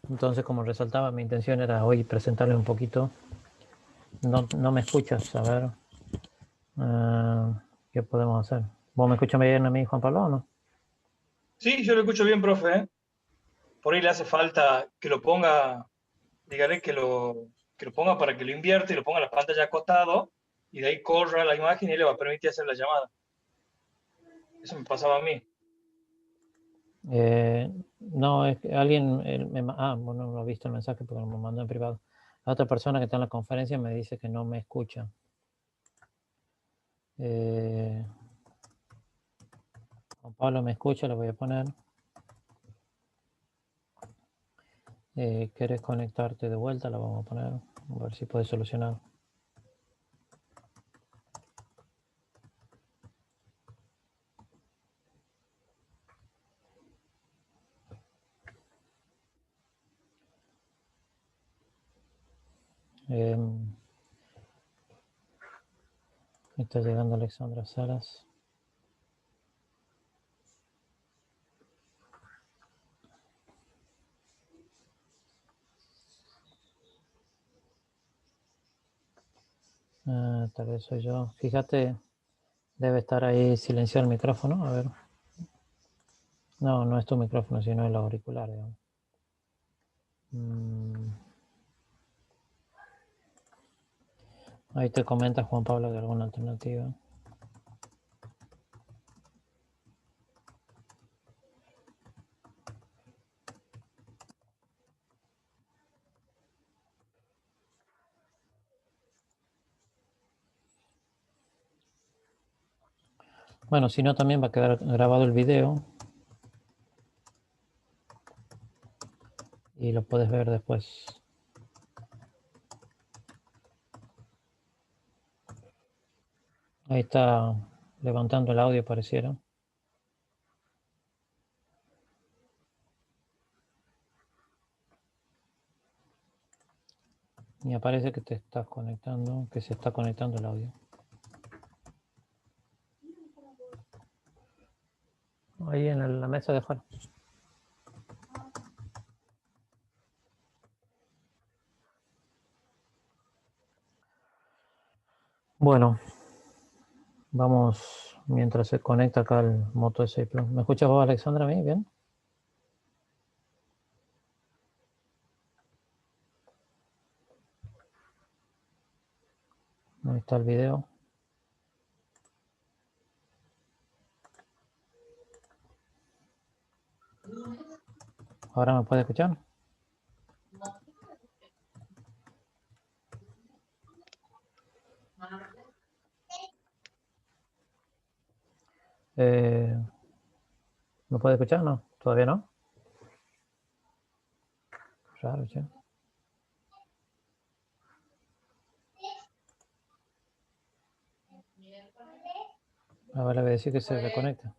Entonces, como resaltaba, mi intención era hoy presentarles un poquito. No me escuchas, a ver. ¿Qué podemos hacer? ¿Vos me escuchas bien a mí, Juan Pablo, o no? Sí, yo lo escucho bien, profe, ¿eh? Por ahí le hace falta que lo ponga, dígale que lo ponga para que lo invierta y lo ponga la pantalla acostado y de ahí corra la imagen y le va a permitir hacer la llamada. Eso me pasaba a mí. No, es que alguien bueno, no he visto el mensaje porque me mandó en privado. La otra persona que está en la conferencia me dice que no me escucha. Eh, Juan Pablo me escucha, lo voy a poner. ¿Quieres conectarte de vuelta? La vamos a poner. A ver si puede solucionar. Eh, Está llegando Alexandra Salas. Tal vez soy yo. Fíjate, debe estar ahí silenciado el micrófono. A ver. No, no es tu micrófono, sino el auricular, digamos. Ahí te comenta Juan Pablo de alguna alternativa. Bueno, si no, también va a quedar grabado el video y lo puedes ver después. Ahí está levantando el audio, pareciera. Y aparece que te estás conectando, que se está conectando el audio. Ahí en la mesa de Juan. Bueno, vamos mientras se conecta acá el Moto S6 Plus. ¿Me escuchas vos, Alexandra, a mí? ¿Bien? Ahí está el video. ¿Ahora me puede escuchar? ¿Me puede escuchar? No, todavía no. Raro, che. Ahora le voy a decir que se reconecta.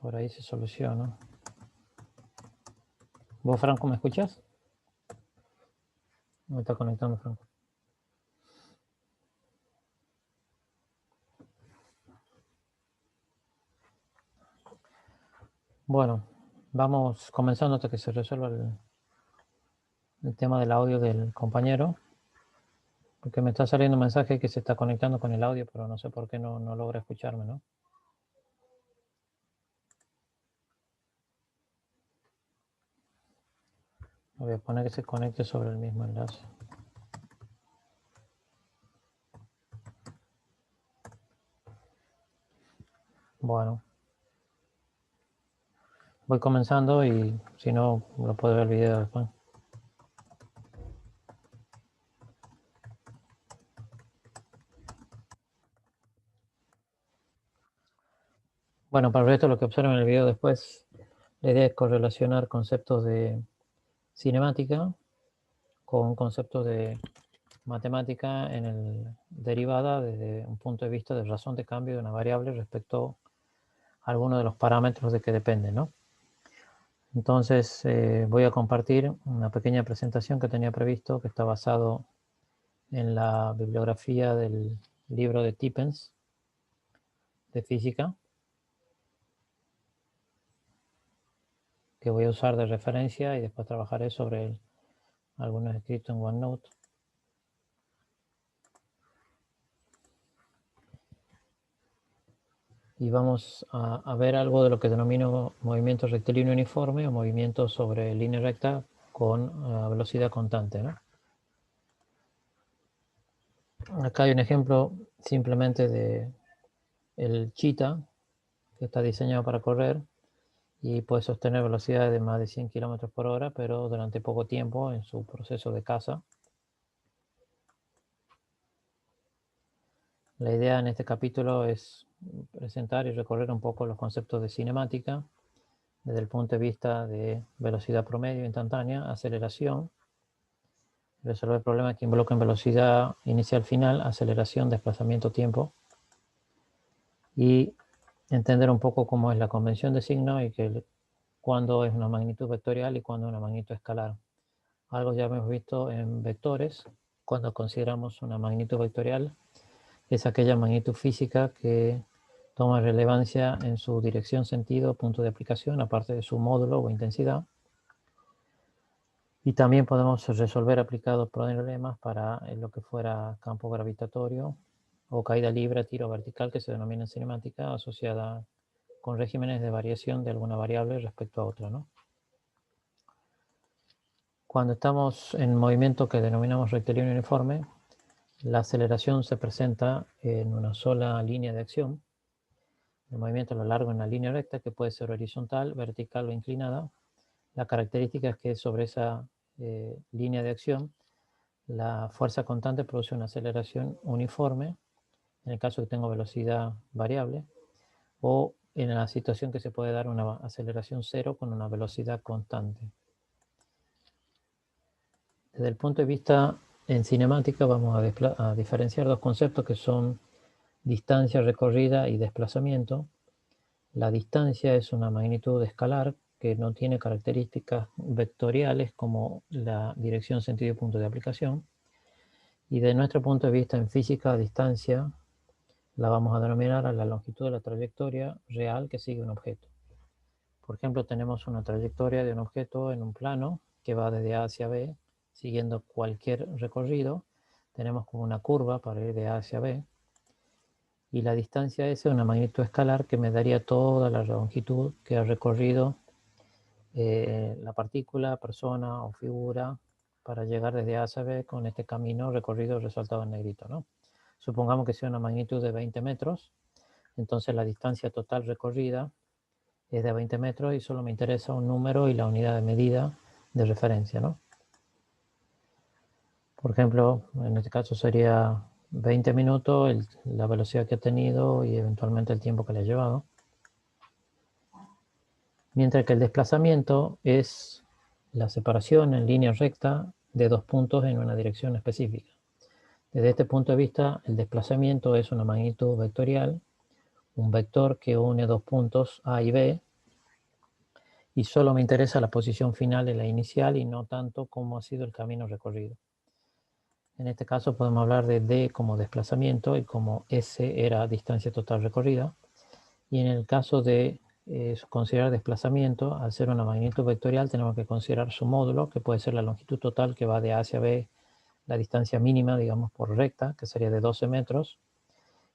Por ahí se soluciona. ¿Vos, Franco, me escuchas? Me está conectando, Franco. Bueno, vamos comenzando hasta que se resuelva el tema del audio del compañero. Porque me está saliendo un mensaje que se está conectando con el audio, pero no sé por qué no logra escucharme, ¿no? Voy a poner que se conecte sobre el mismo enlace. Bueno, voy comenzando y si no, lo puede ver el video después. Bueno, para el resto, lo que observen en el video después, la idea es correlacionar conceptos de cinemática con conceptos de matemática en el derivada desde un punto de vista de razón de cambio de una variable respecto a alguno de los parámetros de que depende, ¿no? Entonces voy a compartir una pequeña presentación que tenía previsto que está basado en la bibliografía del libro de Tippens de física, que voy a usar de referencia y después trabajaré sobre algunos escritos en OneNote. Y vamos a ver algo de lo que denomino movimiento rectilíneo uniforme o movimiento sobre línea recta con velocidad constante, ¿no? Acá hay un ejemplo simplemente de el cheetah, que está diseñado para correr y puede sostener velocidades de más de 100 km por hora, pero durante poco tiempo en su proceso de caza. La idea en este capítulo es presentar y recorrer un poco los conceptos de cinemática desde el punto de vista de velocidad promedio instantánea, aceleración, resolver problemas que involucran velocidad inicial-final, aceleración, desplazamiento, tiempo, y entender un poco cómo es la convención de signo y cuándo es una magnitud vectorial y cuándo es una magnitud escalar. Algo ya hemos visto en vectores, cuando consideramos una magnitud vectorial, es aquella magnitud física que toma relevancia en su dirección, sentido, punto de aplicación, aparte de su módulo o intensidad. Y también podemos resolver aplicados problemas para lo que fuera campo gravitatorio o caída libre, tiro vertical, que se denomina cinemática, asociada con regímenes de variación de alguna variable respecto a otra, ¿no? Cuando estamos en movimiento que denominamos rectilíneo uniforme, la aceleración se presenta en una sola línea de acción. El movimiento a lo largo en una línea recta que puede ser horizontal, vertical o inclinada. La característica es que sobre esa línea de acción la fuerza constante produce una aceleración uniforme, en el caso que tengo velocidad variable, o en la situación que se puede dar una aceleración cero con una velocidad constante. Desde el punto de vista en cinemática vamos a diferenciar dos conceptos que son distancia recorrida y desplazamiento. La distancia es una magnitud escalar que no tiene características vectoriales como la dirección, sentido y punto de aplicación. Y de nuestro punto de vista en física, distancia la vamos a denominar a la longitud de la trayectoria real que sigue un objeto. Por ejemplo, tenemos una trayectoria de un objeto en un plano que va desde A hacia B, siguiendo cualquier recorrido. Tenemos como una curva para ir de A hacia B. Y la distancia S es una magnitud escalar que me daría toda la longitud que ha recorrido la partícula, persona o figura para llegar desde A hacia B con este camino recorrido resaltado en negrito, ¿no? Supongamos que sea una magnitud de 20 metros, entonces la distancia total recorrida es de 20 metros y solo me interesa un número y la unidad de medida de referencia, ¿no? Por ejemplo, en este caso sería 20 minutos, la velocidad que ha tenido y eventualmente el tiempo que le ha llevado. Mientras que el desplazamiento es la separación en línea recta de dos puntos en una dirección específica. Desde este punto de vista, el desplazamiento es una magnitud vectorial, un vector que une dos puntos A y B, y solo me interesa la posición final de la inicial y no tanto cómo ha sido el camino recorrido. En este caso podemos hablar de D como desplazamiento y como S era distancia total recorrida. Y en el caso de considerar desplazamiento, al ser una magnitud vectorial tenemos que considerar su módulo, que puede ser la longitud total que va de A hacia B, la distancia mínima, digamos, por recta, que sería de 12 metros.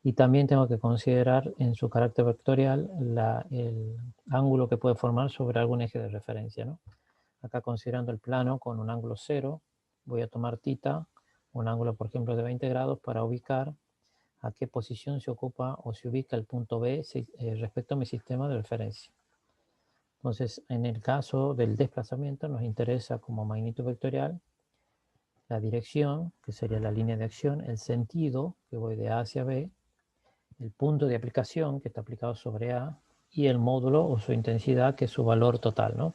Y también tengo que considerar en su carácter vectorial el ángulo que puede formar sobre algún eje de referencia, ¿no? Acá considerando el plano con un ángulo cero, voy a tomar θ, un ángulo por ejemplo de 20 grados para ubicar a qué posición se ocupa o se ubica el punto B respecto a mi sistema de referencia. Entonces, en el caso del desplazamiento nos interesa como magnitud vectorial la dirección, que sería la línea de acción, el sentido, que voy de A hacia B, el punto de aplicación, que está aplicado sobre A, y el módulo o su intensidad, que es su valor total, ¿no?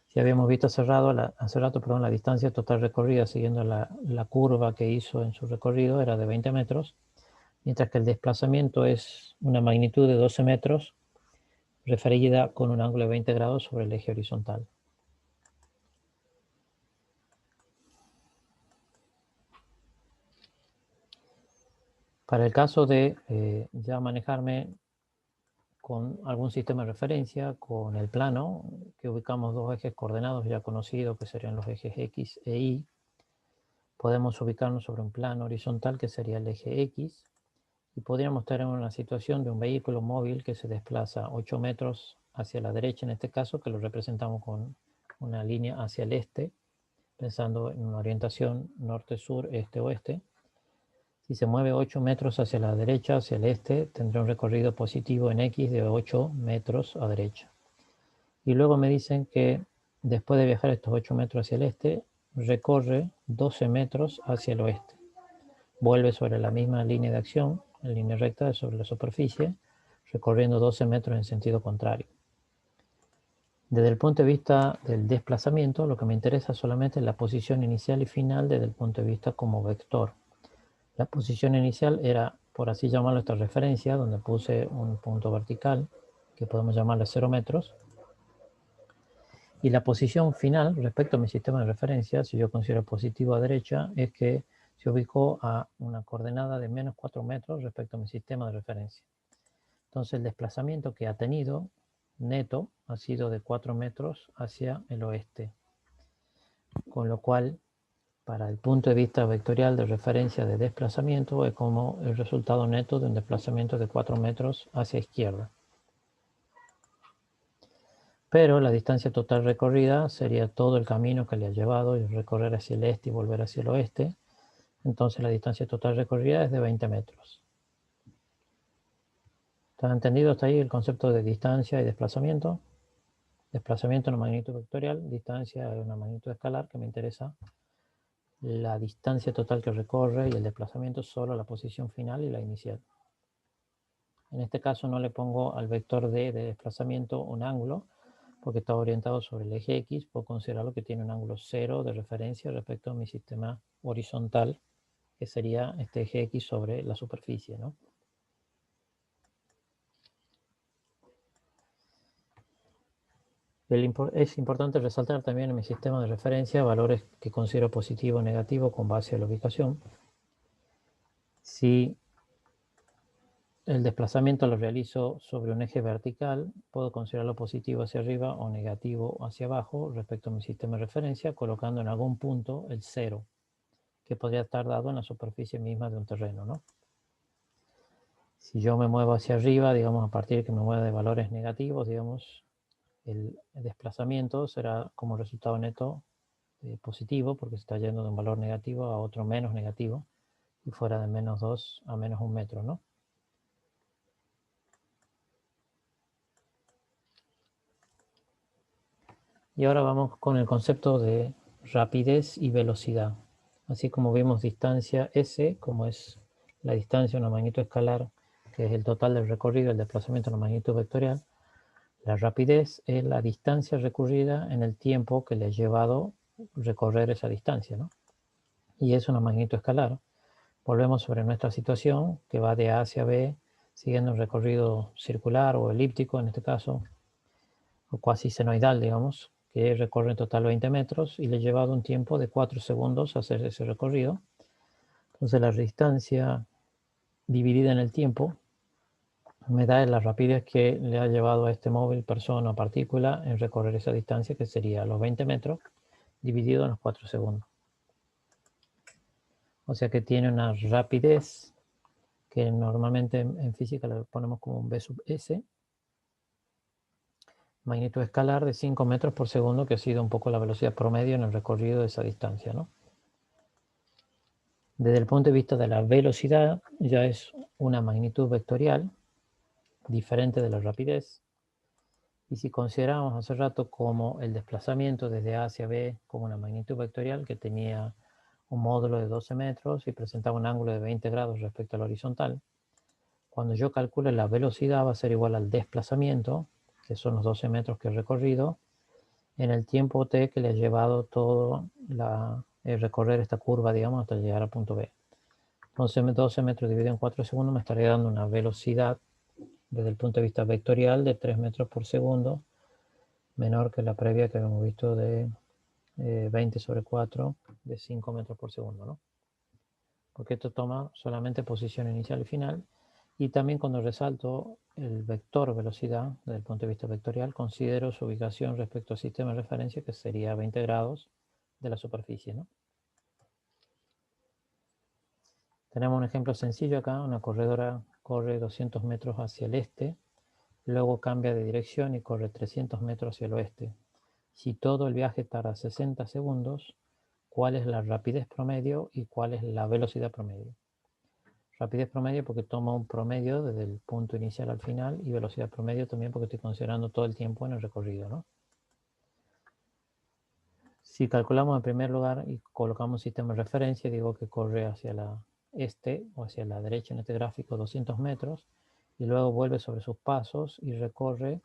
Si habíamos visto hace rato, la distancia total recorrida siguiendo la curva que hizo en su recorrido era de 20 metros, mientras que el desplazamiento es una magnitud de 12 metros referida con un ángulo de 20 grados sobre el eje horizontal. Para el caso de ya manejarme con algún sistema de referencia, con el plano, que ubicamos dos ejes coordenados ya conocidos, que serían los ejes X e Y, podemos ubicarnos sobre un plano horizontal, que sería el eje X, y podríamos tener una situación de un vehículo móvil que se desplaza 8 metros hacia la derecha, en este caso, que lo representamos con una línea hacia el este, pensando en una orientación norte-sur, este-oeste. Si se mueve 8 metros hacia la derecha, hacia el este, tendrá un recorrido positivo en X de 8 metros a derecha. Y luego me dicen que después de viajar estos 8 metros hacia el este, recorre 12 metros hacia el oeste. Vuelve sobre la misma línea de acción, en línea recta sobre la superficie, recorriendo 12 metros en sentido contrario. Desde el punto de vista del desplazamiento, lo que me interesa solamente es la posición inicial y final desde el punto de vista como vector. La posición inicial era, por así llamarlo, esta referencia, donde puse un punto vertical, que podemos llamarle 0 metros. Y la posición final, respecto a mi sistema de referencia, si yo considero positivo a derecha, es que se ubicó a una coordenada de menos 4 metros respecto a mi sistema de referencia. Entonces el desplazamiento que ha tenido neto ha sido de 4 metros hacia el oeste. Con lo cual, para el punto de vista vectorial de referencia de desplazamiento, es como el resultado neto de un desplazamiento de 4 metros hacia izquierda. Pero la distancia total recorrida sería todo el camino que le ha llevado y recorrer hacia el este y volver hacia el oeste. Entonces la distancia total recorrida es de 20 metros. ¿Está entendido hasta ahí el concepto de distancia y desplazamiento? Desplazamiento en una magnitud vectorial, distancia en una magnitud escalar, que me interesa la distancia total que recorre, y el desplazamiento solo la posición final y la inicial. En este caso no le pongo al vector D de desplazamiento un ángulo, porque está orientado sobre el eje X, puedo considerarlo que tiene un ángulo 0 de referencia respecto a mi sistema horizontal, que sería este eje X sobre la superficie, ¿no? Es importante resaltar también en mi sistema de referencia valores que considero positivo o negativo con base a la ubicación. Si el desplazamiento lo realizo sobre un eje vertical, puedo considerarlo positivo hacia arriba o negativo hacia abajo respecto a mi sistema de referencia, colocando en algún punto el 0, que podría estar dado en la superficie misma de un terreno, ¿no? Si yo me muevo hacia arriba, digamos, a partir de que me mueva de valores negativos, digamos, el desplazamiento será como resultado neto positivo, porque se está yendo de un valor negativo a otro menos negativo, y fuera de menos 2 a menos 1 metro, ¿no? Y ahora vamos con el concepto de rapidez y velocidad. Así como vimos distancia S, como es la distancia en una magnitud escalar, que es el total del recorrido, el desplazamiento en una magnitud vectorial, la rapidez es la distancia recorrida en el tiempo que le ha llevado recorrer esa distancia, ¿no? Y es una magnitud escalar. Volvemos sobre nuestra situación, que va de A hacia B, siguiendo un recorrido circular o elíptico, en este caso, o cuasi senoidal, digamos, que recorre en total 20 metros y le ha llevado un tiempo de 4 segundos hacer ese recorrido. Entonces la distancia dividida en el tiempo me da la rapidez que le ha llevado a este móvil, persona o partícula en recorrer esa distancia, que sería los 20 metros dividido en los 4 segundos. O sea que tiene una rapidez que normalmente en física le ponemos como un v sub s, magnitud escalar de 5 metros por segundo, que ha sido un poco la velocidad promedio en el recorrido de esa distancia, ¿no? Desde el punto de vista de la velocidad, ya es una magnitud vectorial diferente de la rapidez. Y si consideramos hace rato como el desplazamiento desde A hacia B como una magnitud vectorial que tenía un módulo de 12 metros y presentaba un ángulo de 20 grados respecto al horizontal, cuando yo calcule la velocidad va a ser igual al desplazamiento, que son los 12 metros que he recorrido, en el tiempo t que le ha llevado todo recorrer esta curva, digamos, hasta llegar al punto B. Entonces 12 metros dividido en 4 segundos me estaría dando una velocidad desde el punto de vista vectorial de 3 metros por segundo, menor que la previa que habíamos visto de 20 sobre 4 de 5 metros por segundo, ¿no? porque esto toma solamente posición inicial y final. Y también cuando resalto el vector velocidad, desde el punto de vista vectorial, considero su ubicación respecto al sistema de referencia, que sería 20 grados de la superficie, ¿no? Tenemos un ejemplo sencillo acá. Una corredora corre 200 metros hacia el este, luego cambia de dirección y corre 300 metros hacia el oeste. Si todo el viaje tarda 60 segundos, ¿cuál es la rapidez promedio y cuál es la velocidad promedio? Rapidez promedio porque toma un promedio desde el punto inicial al final, y velocidad promedio también porque estoy considerando todo el tiempo en el recorrido, ¿no? Si calculamos en primer lugar y colocamos un sistema de referencia, digo que corre hacia la este o hacia la derecha en este gráfico 200 metros, y luego vuelve sobre sus pasos y recorre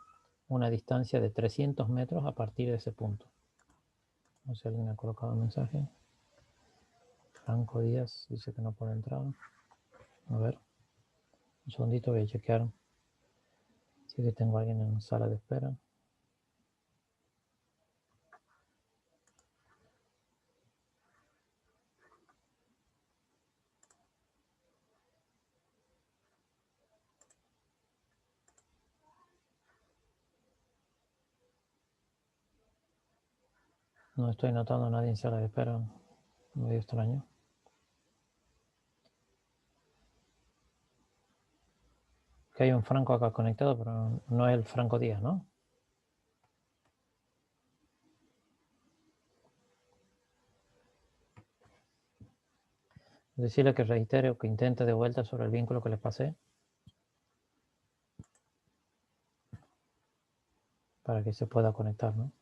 una distancia de 300 metros a partir de ese punto. No sé si alguien ha colocado un mensaje. Franco Díaz dice que no puede entrar. A ver, un segundito, voy a chequear si que tengo a alguien en sala de espera. No estoy notando a nadie en sala de espera. Medio extraño. Que hay un Franco acá conectado, pero no es el Franco Díaz, ¿no? Decirle que reitere o que intente de vuelta sobre el vínculo que les pasé, para que se pueda conectar, ¿no?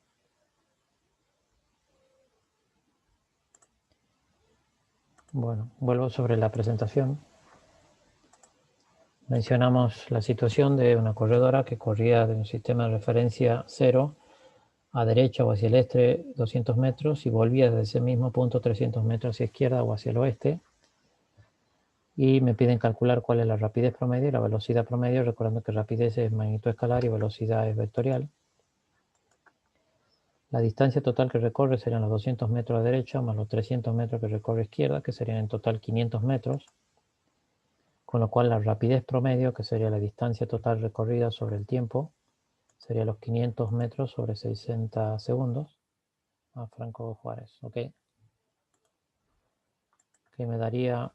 Bueno, vuelvo sobre la presentación. Mencionamos la situación de una corredora que corría de un sistema de referencia 0 a derecha o hacia el este 200 metros y volvía desde ese mismo punto 300 metros hacia izquierda o hacia el oeste. Y me piden calcular cuál es la rapidez promedio y la velocidad promedio, recordando que rapidez es magnitud escalar y velocidad es vectorial. La distancia total que recorre serían los 200 metros a derecha más los 300 metros que recorre a izquierda, que serían en total 500 metros. Con lo cual la rapidez promedio, que sería la distancia total recorrida sobre el tiempo, sería los 500 metros sobre 60 segundos. A Franco Juárez, ok. Que me daría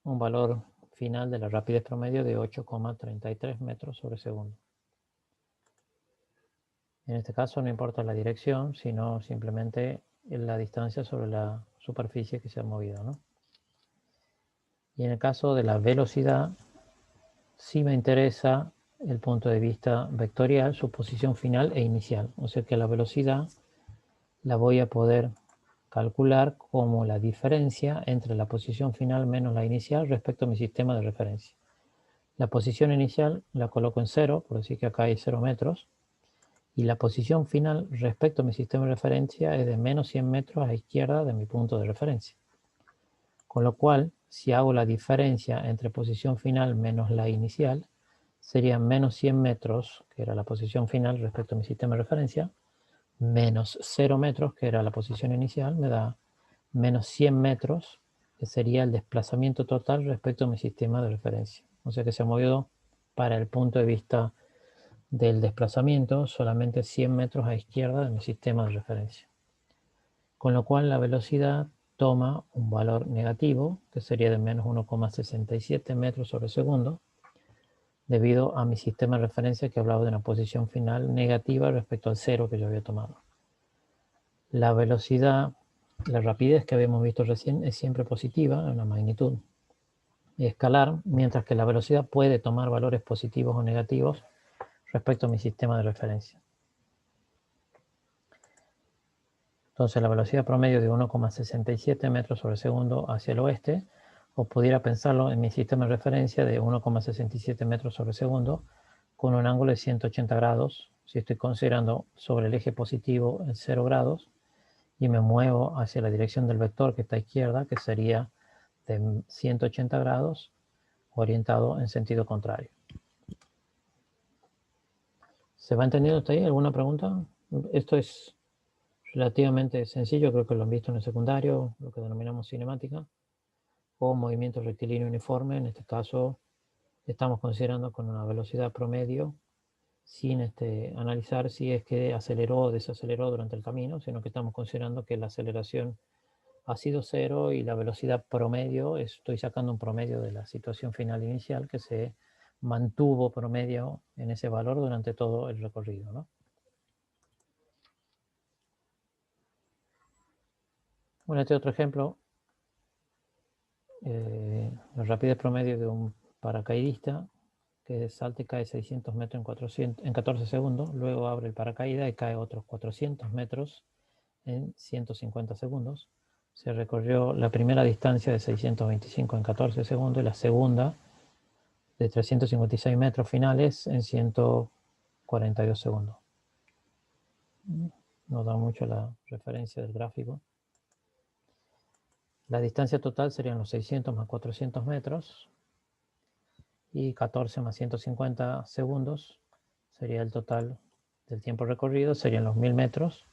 un valor final de la rapidez promedio de 8,33 metros sobre segundo. En este caso no importa la dirección, sino simplemente la distancia sobre la superficie que se ha movido, ¿no? Y en el caso de la velocidad, sí me interesa el punto de vista vectorial, su posición final e inicial. O sea que la velocidad la voy a poder calcular como la diferencia entre la posición final menos la inicial respecto a mi sistema de referencia. La posición inicial la coloco en 0, por decir que acá hay 0 metros, y la posición final respecto a mi sistema de referencia es de menos 100 metros a la izquierda de mi punto de referencia. Con lo cual, si hago la diferencia entre posición final menos la inicial, serían menos 100 metros, que era la posición final respecto a mi sistema de referencia, menos 0 metros, que era la posición inicial, me da menos 100 metros, que sería el desplazamiento total respecto a mi sistema de referencia. O sea que se ha movido para el punto de vista del desplazamiento solamente 100 metros a izquierda de mi sistema de referencia. Con lo cual la velocidad toma un valor negativo, que sería de menos 1,67 metros sobre segundo, debido a mi sistema de referencia que hablaba de una posición final negativa respecto al 0 que yo había tomado. La velocidad, la rapidez que habíamos visto recién es siempre positiva, en una magnitud escalar, mientras que la velocidad puede tomar valores positivos o negativos respecto a mi sistema de referencia. Entonces la velocidad promedio de 1,67 metros sobre segundo hacia el oeste, o pudiera pensarlo en mi sistema de referencia de 1,67 metros sobre segundo con un ángulo de 180 grados, si estoy considerando sobre el eje positivo en 0 grados, y me muevo hacia la dirección del vector que está a izquierda, que sería de 180 grados, orientado en sentido contrario. ¿Se va entendiendo hasta ahí? ¿Alguna pregunta? Esto es relativamente sencillo, creo que lo han visto en el secundario, lo que denominamos cinemática. o movimiento rectilíneo uniforme. En este caso estamos considerando con una velocidad promedio sin analizar si es que aceleró o desaceleró durante el camino, sino que estamos considerando que la aceleración ha sido cero y la velocidad promedio, estoy sacando un promedio de la situación final inicial que se mantuvo promedio en ese valor durante todo el recorrido, ¿no? Bueno, este otro ejemplo, la rapidez promedio de un paracaidista que salta y cae 600 metros en 14 segundos, luego abre el paracaídas y cae otros 400 metros en 150 segundos. Se recorrió la primera distancia de 625 en 14 segundos y la segunda de 356 metros finales en 142 segundos. Nos da mucho la referencia del gráfico. La distancia total serían los 600 más 400 metros y 14 más 150 segundos sería el total del tiempo recorrido, serían los 1000 metros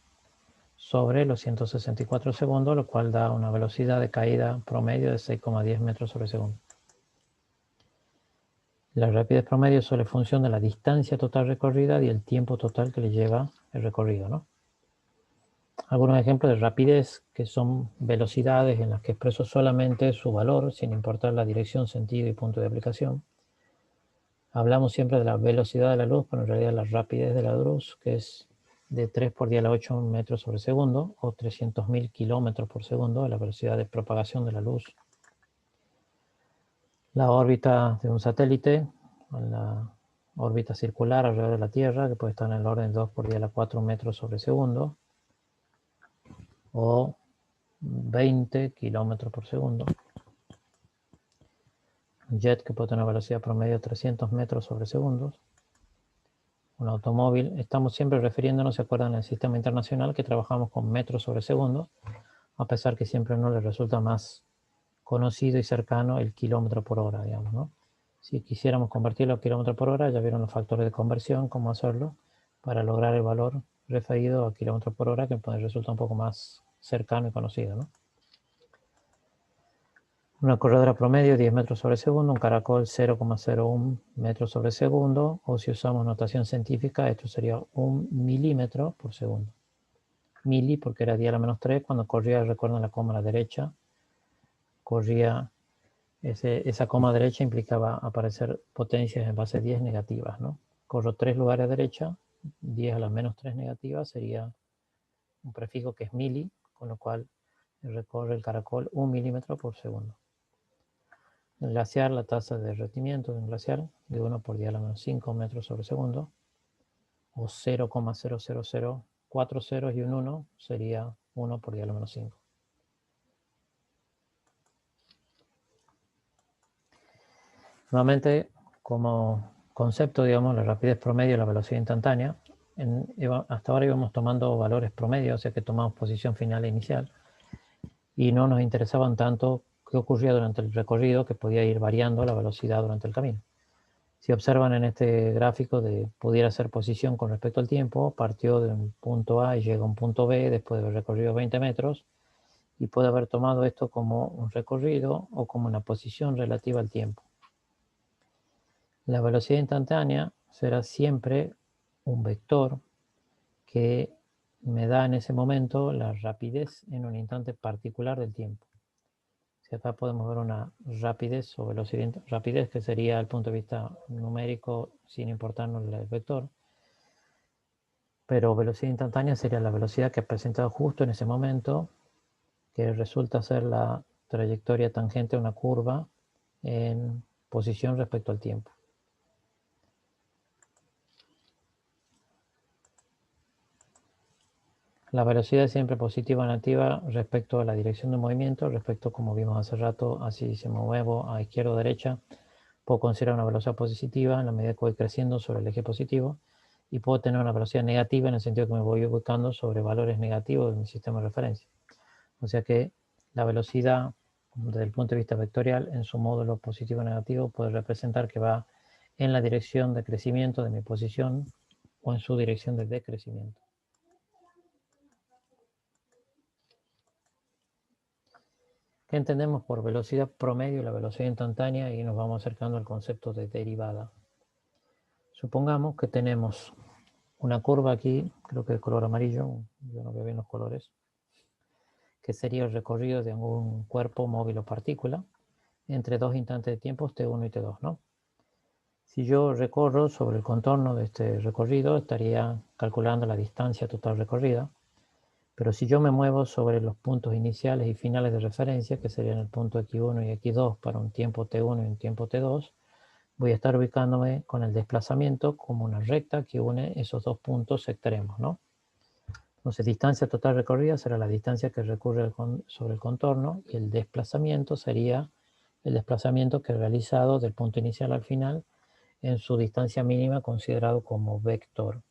sobre los 164 segundos, lo cual da una velocidad de caída promedio de 6,10 metros sobre segundo. La rapidez promedio es solo función de la distancia total recorrida y el tiempo total que le lleva el recorrido, ¿no? Algunos ejemplos de rapidez que son velocidades en las que expreso solamente su valor sin importar la dirección, sentido y punto de aplicación. Hablamos siempre de la velocidad de la luz, pero en realidad la rapidez de la luz, que es de 3 por 10 a la 8 metros sobre segundo o 300.000 kilómetros por segundo, la velocidad de propagación de la luz. La órbita de un satélite, la órbita circular alrededor de la Tierra, que puede estar en el orden de 2 por 10 a la 4 metros sobre segundo o 20 kilómetros por segundo. Un jet que puede tener una velocidad promedio de 300 metros sobre segundos. Un automóvil, estamos siempre refiriéndonos, ¿se acuerdan? En el sistema internacional que trabajamos con metros sobre segundo, a pesar que siempre no les resulta más conocido y cercano el kilómetro por hora, digamos, ¿no? Si quisiéramos convertirlo a kilómetro por hora, ya vieron los factores de conversión, cómo hacerlo para lograr el valor referido a kilómetro por hora, que puede resultar un poco más cercano y conocido, ¿no? Una corredora promedio 10 metros sobre segundo, un caracol 0,01 metros sobre segundo, o si usamos notación científica, esto sería 1 milímetro por segundo. Mili porque era 10 a la menos 3, cuando corría, recuerden la coma a la derecha, corría, esa coma derecha implicaba aparecer potencias en base 10 negativas, ¿no? Corro 3 lugares a derecha, 10 a la menos 3 negativa, sería un prefijo que es mili, con lo cual recorre el caracol 1 milímetro por segundo. El glaciar, la tasa de derretimiento de un glaciar, de 1 por 10 a la menos 5 metros sobre segundo, o 0,00040 ceros y un 1 sería 1 por 10 a la menos 5. Nuevamente, como concepto, digamos, la rapidez promedio y la velocidad instantánea, hasta ahora íbamos tomando valores promedio, o sea que tomamos posición final e inicial, y no nos interesaban tanto qué ocurría durante el recorrido, que podía ir variando la velocidad durante el camino. Si observan en este gráfico de pudiera ser posición con respecto al tiempo, partió de un punto A y llega a un punto B después de haber recorrido 20 metros, y puede haber tomado esto como un recorrido o como una posición relativa al tiempo. La velocidad instantánea será siempre un vector que me da en ese momento la rapidez en un instante particular del tiempo. Si acá podemos ver una rapidez o velocidad, rapidez que sería desde el punto de vista numérico sin importarnos el vector, pero velocidad instantánea sería la velocidad que ha presentado justo en ese momento, que resulta ser la trayectoria tangente a una curva en posición respecto al tiempo. La velocidad es siempre positiva o negativa respecto a la dirección de movimiento, respecto, como vimos hace rato, así si me muevo a izquierda o derecha, puedo considerar una velocidad positiva en la medida que voy creciendo sobre el eje positivo, y puedo tener una velocidad negativa en el sentido que me voy ubicando sobre valores negativos de mi sistema de referencia. O sea que la velocidad, desde el punto de vista vectorial, en su módulo positivo o negativo, puede representar que va en la dirección de crecimiento de mi posición o en su dirección de decrecimiento. ¿Qué entendemos por velocidad promedio y la velocidad instantánea? Y nos vamos acercando al concepto de derivada. Supongamos que tenemos una curva aquí, creo que de color amarillo, yo no veo bien los colores, que sería el recorrido de algún cuerpo móvil o partícula entre dos instantes de tiempo, t1 y t2, ¿no? Si yo recorro sobre el contorno de este recorrido, estaría calculando la distancia total recorrida, pero si yo me muevo sobre los puntos iniciales y finales de referencia, que serían el punto x1 y x2 para un tiempo t1 y un tiempo t2, voy a estar ubicándome con el desplazamiento como una recta que une esos dos puntos extremos, ¿no? Entonces, distancia total recorrida será la distancia que recorre sobre el contorno y el desplazamiento sería el desplazamiento que he realizado del punto inicial al final en su distancia mínima considerado como vector.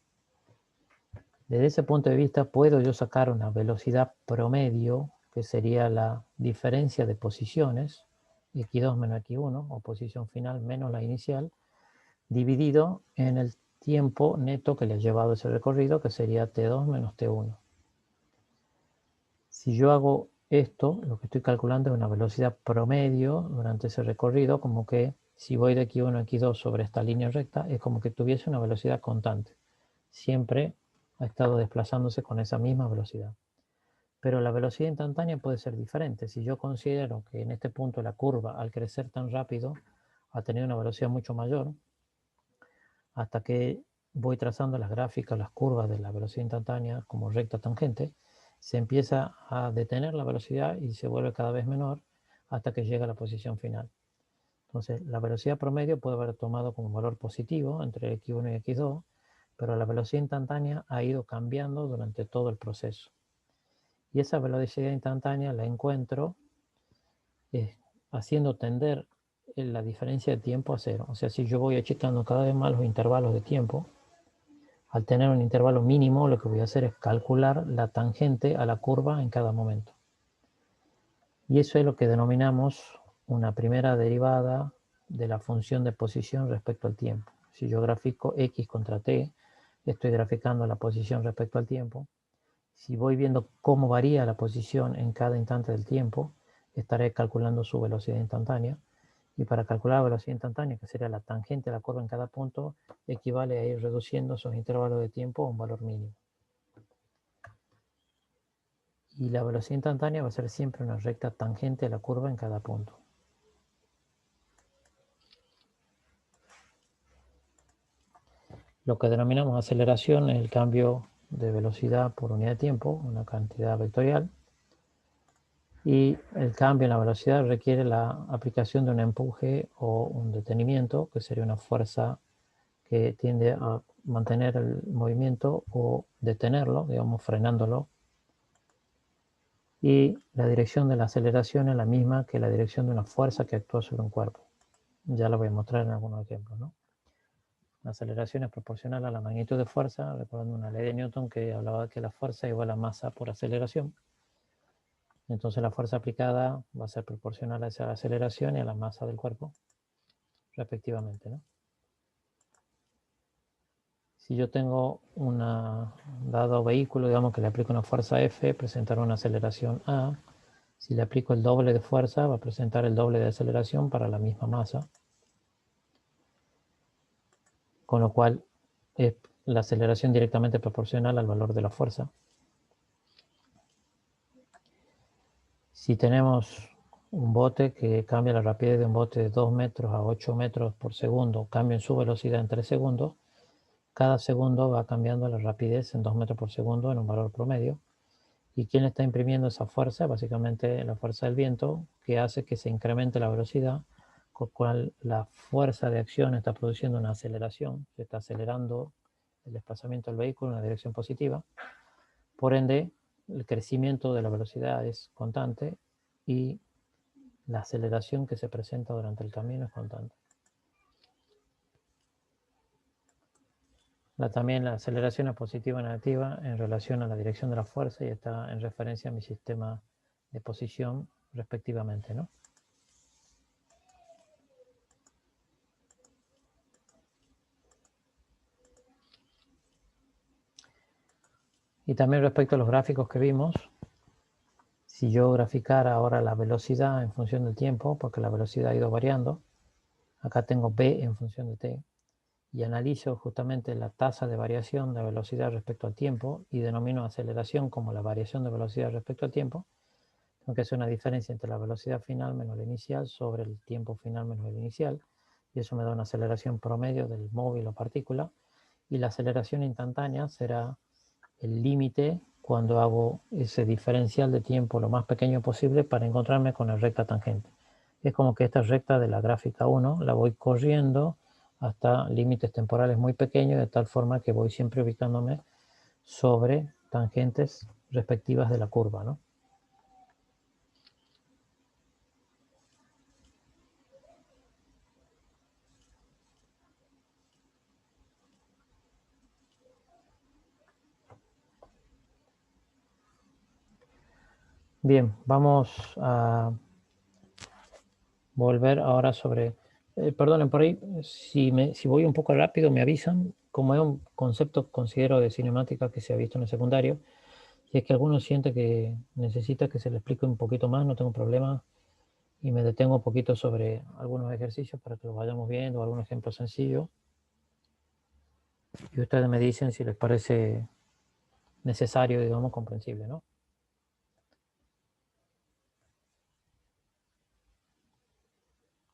Desde ese punto de vista puedo yo sacar una velocidad promedio que sería la diferencia de posiciones, x2 menos x1, o posición final menos la inicial, dividido en el tiempo neto que le ha llevado ese recorrido, que sería t2 menos t1. Si yo hago esto, lo que estoy calculando es una velocidad promedio durante ese recorrido, como que si voy de x1 a x2 sobre esta línea recta, es como que tuviese una velocidad constante. Siempre ha estado desplazándose con esa misma velocidad. Pero la velocidad instantánea puede ser diferente. Si yo considero que en este punto la curva, al crecer tan rápido, ha tenido una velocidad mucho mayor, hasta que voy trazando las gráficas, las curvas de la velocidad instantánea como recta tangente, se empieza a detener la velocidad y se vuelve cada vez menor hasta que llega a la posición final. Entonces, la velocidad promedio puede haber tomado como valor positivo entre x1 y x2, pero la velocidad instantánea ha ido cambiando durante todo el proceso. Y esa velocidad instantánea la encuentro haciendo tender la diferencia de tiempo a cero. O sea, si yo voy achicando cada vez más los intervalos de tiempo, al tener un intervalo mínimo, lo que voy a hacer es calcular la tangente a la curva en cada momento. Y eso es lo que denominamos una primera derivada de la función de posición respecto al tiempo. Si yo grafico x contra t, estoy graficando la posición respecto al tiempo. Si voy viendo cómo varía la posición en cada instante del tiempo, estaré calculando su velocidad instantánea. Y para calcular la velocidad instantánea, que sería la tangente de la curva en cada punto, equivale a ir reduciendo esos intervalos de tiempo a un valor mínimo. Y la velocidad instantánea va a ser siempre una recta tangente a la curva en cada punto. Lo que denominamos aceleración es el cambio de velocidad por unidad de tiempo, una cantidad vectorial. Y el cambio en la velocidad requiere la aplicación de un empuje o un detenimiento, que sería una fuerza que tiende a mantener el movimiento o detenerlo, digamos, frenándolo. Y la dirección de la aceleración es la misma que la dirección de una fuerza que actúa sobre un cuerpo. Ya lo voy a mostrar en algunos ejemplos, ¿no? La aceleración es proporcional a la magnitud de fuerza, recordando una ley de Newton que hablaba que la fuerza es igual a masa por aceleración. Entonces la fuerza aplicada va a ser proporcional a esa aceleración y a la masa del cuerpo, respectivamente, ¿no? Si yo tengo un dado vehículo, digamos que le aplico una fuerza F, presentará una aceleración A. Si le aplico el doble de fuerza, va a presentar el doble de aceleración para la misma masa. Con lo cual es la aceleración directamente proporcional al valor de la fuerza. Si tenemos un bote que cambia la rapidez de un bote de 2 metros a 8 metros por segundo, cambia en su velocidad en 3 segundos, cada segundo va cambiando la rapidez en 2 metros por segundo en un valor promedio. ¿Y quién está imprimiendo esa fuerza? Básicamente la fuerza del viento, que hace que se incremente la velocidad, con lo cual la fuerza de acción está produciendo una aceleración, se está acelerando el desplazamiento del vehículo en una dirección positiva. Por ende, el crecimiento de la velocidad es constante y la aceleración que se presenta durante el camino es constante. También la aceleración es positiva o negativa en relación a la dirección de la fuerza y está en referencia a mi sistema de posición respectivamente, ¿no? Y también respecto a los gráficos que vimos, si yo graficara ahora la velocidad en función del tiempo, porque la velocidad ha ido variando, acá tengo b en función de t, y analizo justamente la tasa de variación de velocidad respecto al tiempo y denomino aceleración como la variación de velocidad respecto al tiempo, aunque es una diferencia entre la velocidad final menos la inicial sobre el tiempo final menos el inicial, y eso me da una aceleración promedio del móvil o partícula, y la aceleración instantánea será el límite cuando hago ese diferencial de tiempo lo más pequeño posible para encontrarme con la recta tangente. Es como que esta recta de la gráfica 1 la voy corriendo hasta límites temporales muy pequeños, de tal forma que voy siempre ubicándome sobre tangentes respectivas de la curva, ¿no? Bien, vamos a volver ahora sobre... perdonen, por ahí, si voy un poco rápido me avisan, como es un concepto, considero, de cinemática que se ha visto en el secundario, si es que alguno siente que necesita que se le explique un poquito más, no tengo problema, y me detengo un poquito sobre algunos ejercicios para que lo vayamos viendo, algún ejemplo sencillo, y ustedes me dicen si les parece necesario, digamos, comprensible, ¿no?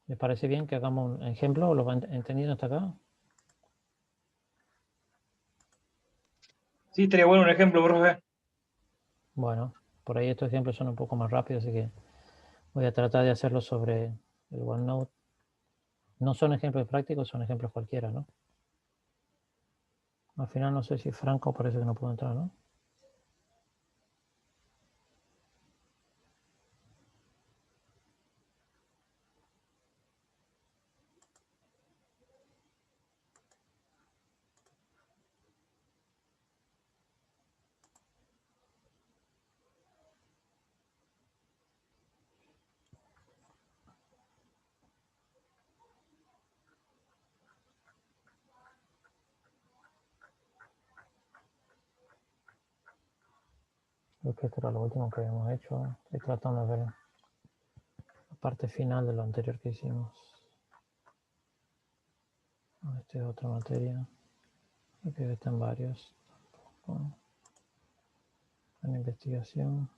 ¿Les parece bien que hagamos un ejemplo? ¿Lo van entendiendo hasta acá? Sí, estaría bueno un ejemplo, profe. Bueno, por ahí estos ejemplos son un poco más rápidos, así que voy a tratar de hacerlo sobre el OneNote. No son ejemplos prácticos, son ejemplos cualquiera, ¿no? Al final no sé si Franco parece que no puedo entrar, ¿no? Creo que esto era lo último que habíamos hecho. Estoy tratando de ver la parte final de lo anterior que hicimos. Esta es otra materia. Creo que están varios. En investigación.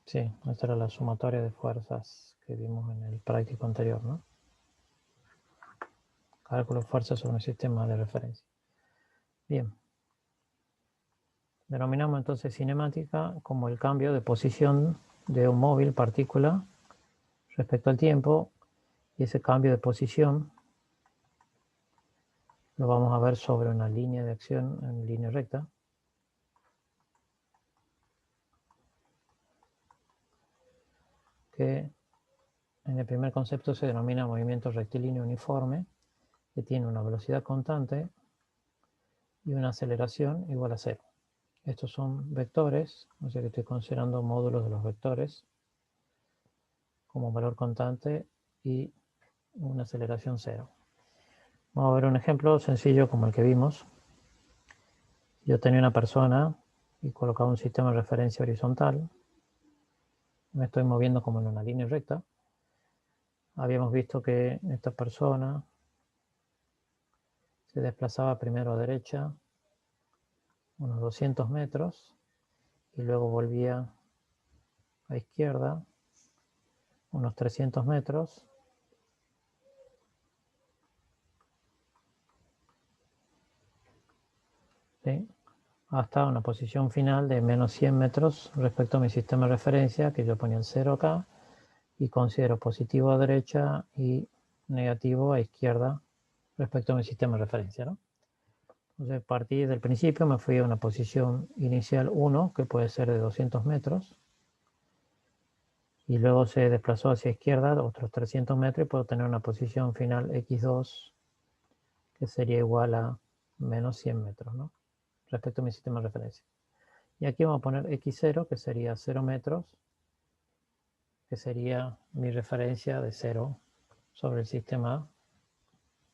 Sí, esta era la sumatoria de fuerzas que vimos en el práctico anterior, ¿no? Cálculo de fuerzas sobre un sistema de referencia. Bien. Denominamos entonces cinemática como el cambio de posición de un móvil, partícula, respecto al tiempo, y ese cambio de posición lo vamos a ver sobre una línea de acción en línea recta. Que en el primer concepto se denomina movimiento rectilíneo uniforme, que tiene una velocidad constante y una aceleración igual a cero. Estos son vectores, o sea que estoy considerando módulos de los vectores como valor constante y una aceleración cero. Vamos a ver un ejemplo sencillo como el que vimos. Yo tenía una persona y colocaba un sistema de referencia horizontal. Me estoy moviendo como en una línea recta. Habíamos visto que esta persona se desplazaba primero a derecha unos 200 metros y luego volvía a izquierda unos 300 metros. ¿Sí? Hasta una posición final de menos 100 metros respecto a mi sistema de referencia, que yo ponía el 0 acá, y considero positivo a derecha y negativo a izquierda respecto a mi sistema de referencia, ¿no? Entonces, partí del principio, me fui a una posición inicial 1, que puede ser de 200 metros, y luego se desplazó hacia izquierda otros 300 metros y puedo tener una posición final x2, que sería igual a menos 100 metros, ¿no? Respecto a mi sistema de referencia. Y aquí vamos a poner x0, que sería 0 metros, que sería mi referencia de 0 sobre el sistema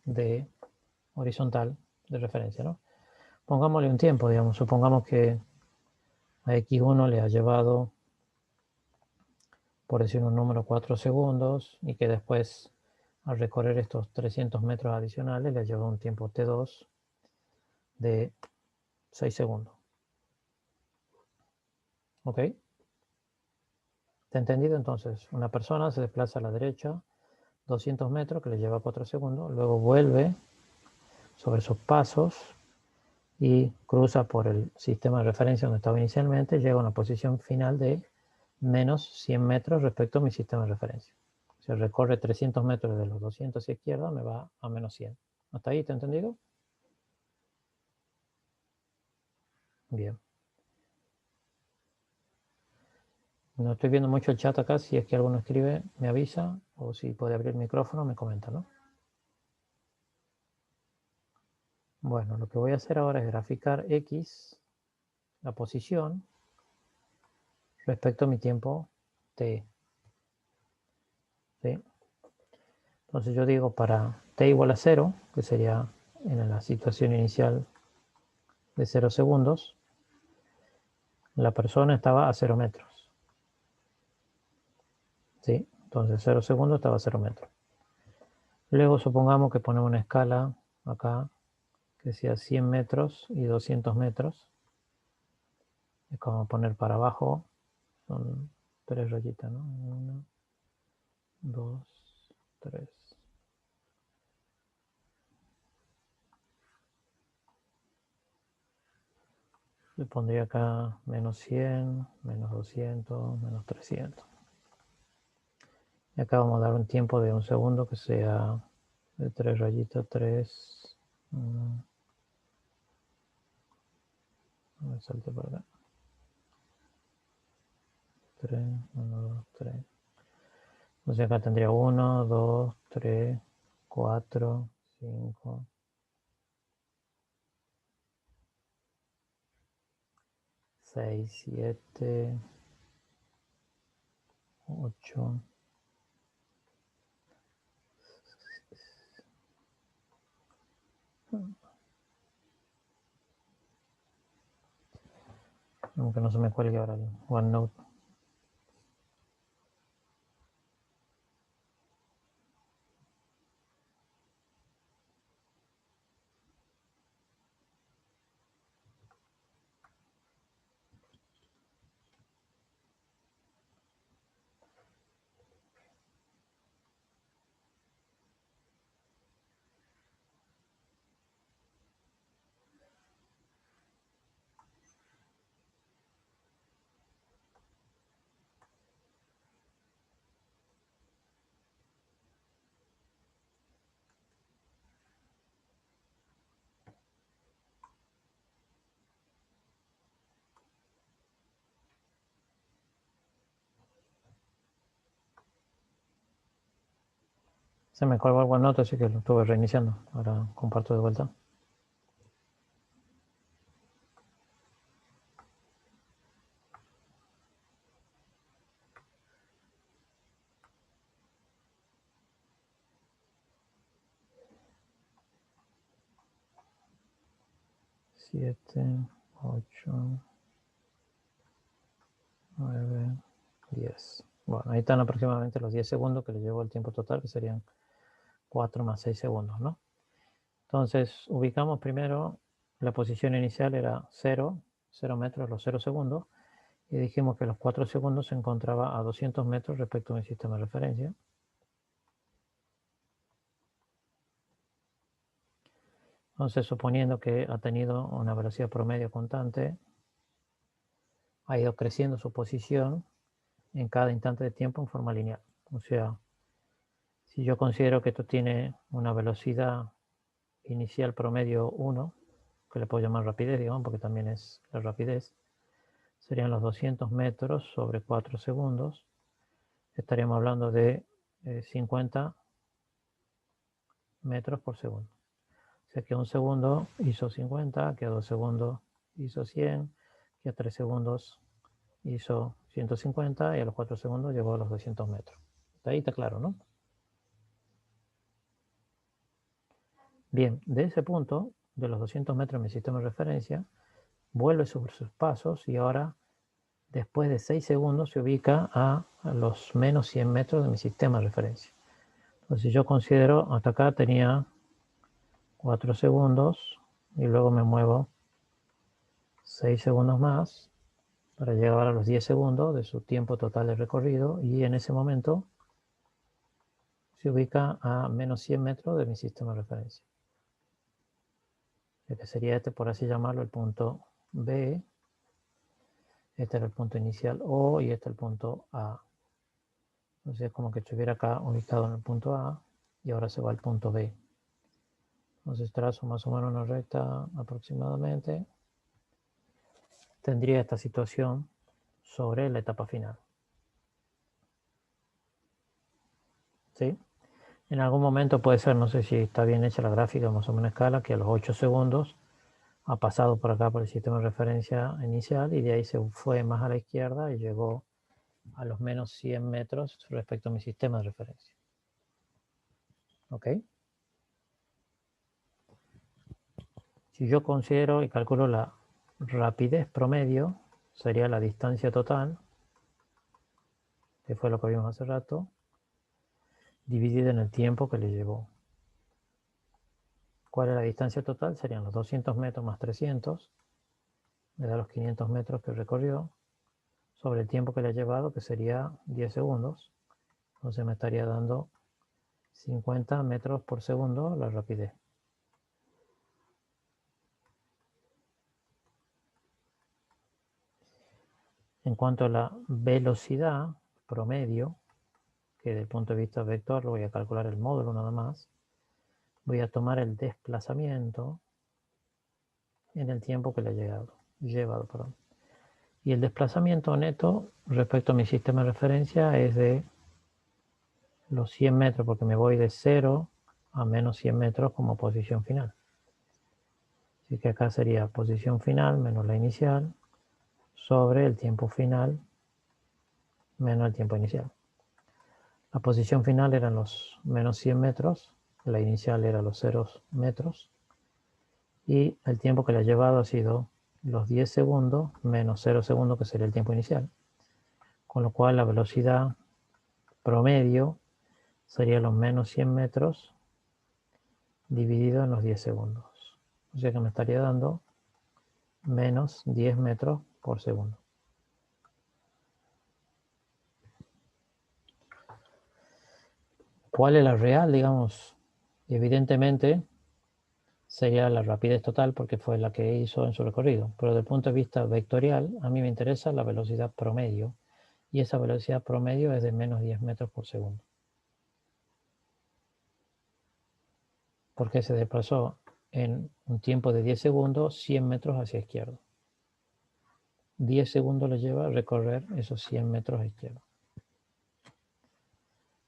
de horizontal de referencia, ¿no? Pongámosle un tiempo, digamos, supongamos que a X1 le ha llevado, por decir un número, 4 segundos y que después al recorrer estos 300 metros adicionales le ha llevado un tiempo T2 de 6 segundos. ¿Ok? ¿Te he entendido? Entonces, una persona se desplaza a la derecha 200 metros, que le lleva 4 segundos, luego vuelve sobre esos pasos y cruza por el sistema de referencia donde estaba inicialmente, llega a una posición final de menos 100 metros respecto a mi sistema de referencia. Si recorre 300 metros de los 200 hacia izquierda, me va a menos 100. ¿Hasta ahí te he entendido? Bien. No estoy viendo mucho el chat acá. Si es que alguno escribe, me avisa. O si puede abrir el micrófono, me comenta, ¿no? Bueno, lo que voy a hacer ahora es graficar X, la posición, respecto a mi tiempo T. ¿Sí? Entonces yo digo para T igual a 0, que sería en la situación inicial de 0 segundos, la persona estaba a 0 metros. ¿Sí? Entonces 0 segundos estaba a 0 metros. Luego supongamos que ponemos una escala acá que sea 100 metros y 200 metros. Es como poner para abajo, son 3 rayitas, ¿no? 1, 2, 3. Le pondría acá menos 100, menos 200, menos 300. Y acá vamos a dar un tiempo de un segundo que sea de 3 rayitas, 3. Me salte por acá. 3, 1, 2, 3. Entonces acá tendría 1, 2, 3, 4, 5, 6, 7, 8. Aunque no se me cuelgue ahora el OneNote. Se me colgó el OneNote, así que lo estuve reiniciando. Ahora comparto de vuelta. Siete, 8, 9, 10. Bueno, ahí están aproximadamente los 10 segundos que le llevo el tiempo total, que serían 4 más 6 segundos, ¿no? Entonces, ubicamos primero, la posición inicial era 0, 0 metros, los 0 segundos, y dijimos que los 4 segundos se encontraba a 200 metros respecto a mi sistema de referencia. Entonces, suponiendo que ha tenido una velocidad promedio constante, ha ido creciendo su posición en cada instante de tiempo en forma lineal. O sea, si yo considero que esto tiene una velocidad inicial promedio 1, que le puedo llamar rapidez, digamos, porque también es la rapidez, serían los 200 metros sobre 4 segundos. Estaríamos hablando de 50 metros por segundo. O sea que un segundo hizo 50, que a 2 segundos hizo 100, que a 3 segundos hizo 150 y a los 4 segundos llegó a los 200 metros. De ahí está claro, ¿no? Bien, de ese punto, de los 200 metros de mi sistema de referencia, vuelve sobre sus pasos y ahora, después de 6 segundos, se ubica a los menos 100 metros de mi sistema de referencia. Entonces, yo considero, hasta acá tenía 4 segundos y luego me muevo 6 segundos más para llegar a los 10 segundos de su tiempo total de recorrido y en ese momento se ubica a menos 100 metros de mi sistema de referencia. Que sería este, por así llamarlo, el punto B. Este era el punto inicial O y este el punto A. Entonces es como que estuviera acá ubicado en el punto A y ahora se va al punto B. Entonces trazo más o menos una recta aproximadamente. Tendría esta situación sobre la etapa final. ¿Sí? En algún momento puede ser, no sé si está bien hecha la gráfica, más o menos escala, que a los 8 segundos ha pasado por acá por el sistema de referencia inicial y de ahí se fue más a la izquierda y llegó a los menos 100 metros respecto a mi sistema de referencia. ¿Ok? Si yo considero y calculo la rapidez promedio, sería la distancia total, que fue lo que vimos hace rato, dividida en el tiempo que le llevó. ¿Cuál es la distancia total? Serían los 200 metros más 300, me da los 500 metros que recorrió, sobre el tiempo que le ha llevado, que sería 10 segundos. Entonces me estaría dando 50 metros por segundo la rapidez. En cuanto a la velocidad promedio, que desde el punto de vista vector lo voy a calcular el módulo nada más, voy a tomar el desplazamiento en el tiempo que le ha llevado. Y el desplazamiento neto respecto a mi sistema de referencia es de los 100 metros, porque me voy de 0 a menos 100 metros como posición final. Así que acá sería posición final menos la inicial sobre el tiempo final menos el tiempo inicial. La posición final eran los menos 100 metros, la inicial era los 0 metros y el tiempo que le ha llevado ha sido los 10 segundos menos 0 segundos, que sería el tiempo inicial. Con lo cual la velocidad promedio sería los menos 100 metros dividido en los 10 segundos. O sea que me estaría dando menos 10 metros por segundo. ¿Cuál es la real? Digamos, evidentemente sería la rapidez total porque fue la que hizo en su recorrido. Pero desde el punto de vista vectorial, a mí me interesa la velocidad promedio. Y esa velocidad promedio es de menos 10 metros por segundo. Porque se desplazó en un tiempo de 10 segundos 100 metros hacia izquierda. 10 segundos le lleva a recorrer esos 100 metros a izquierda.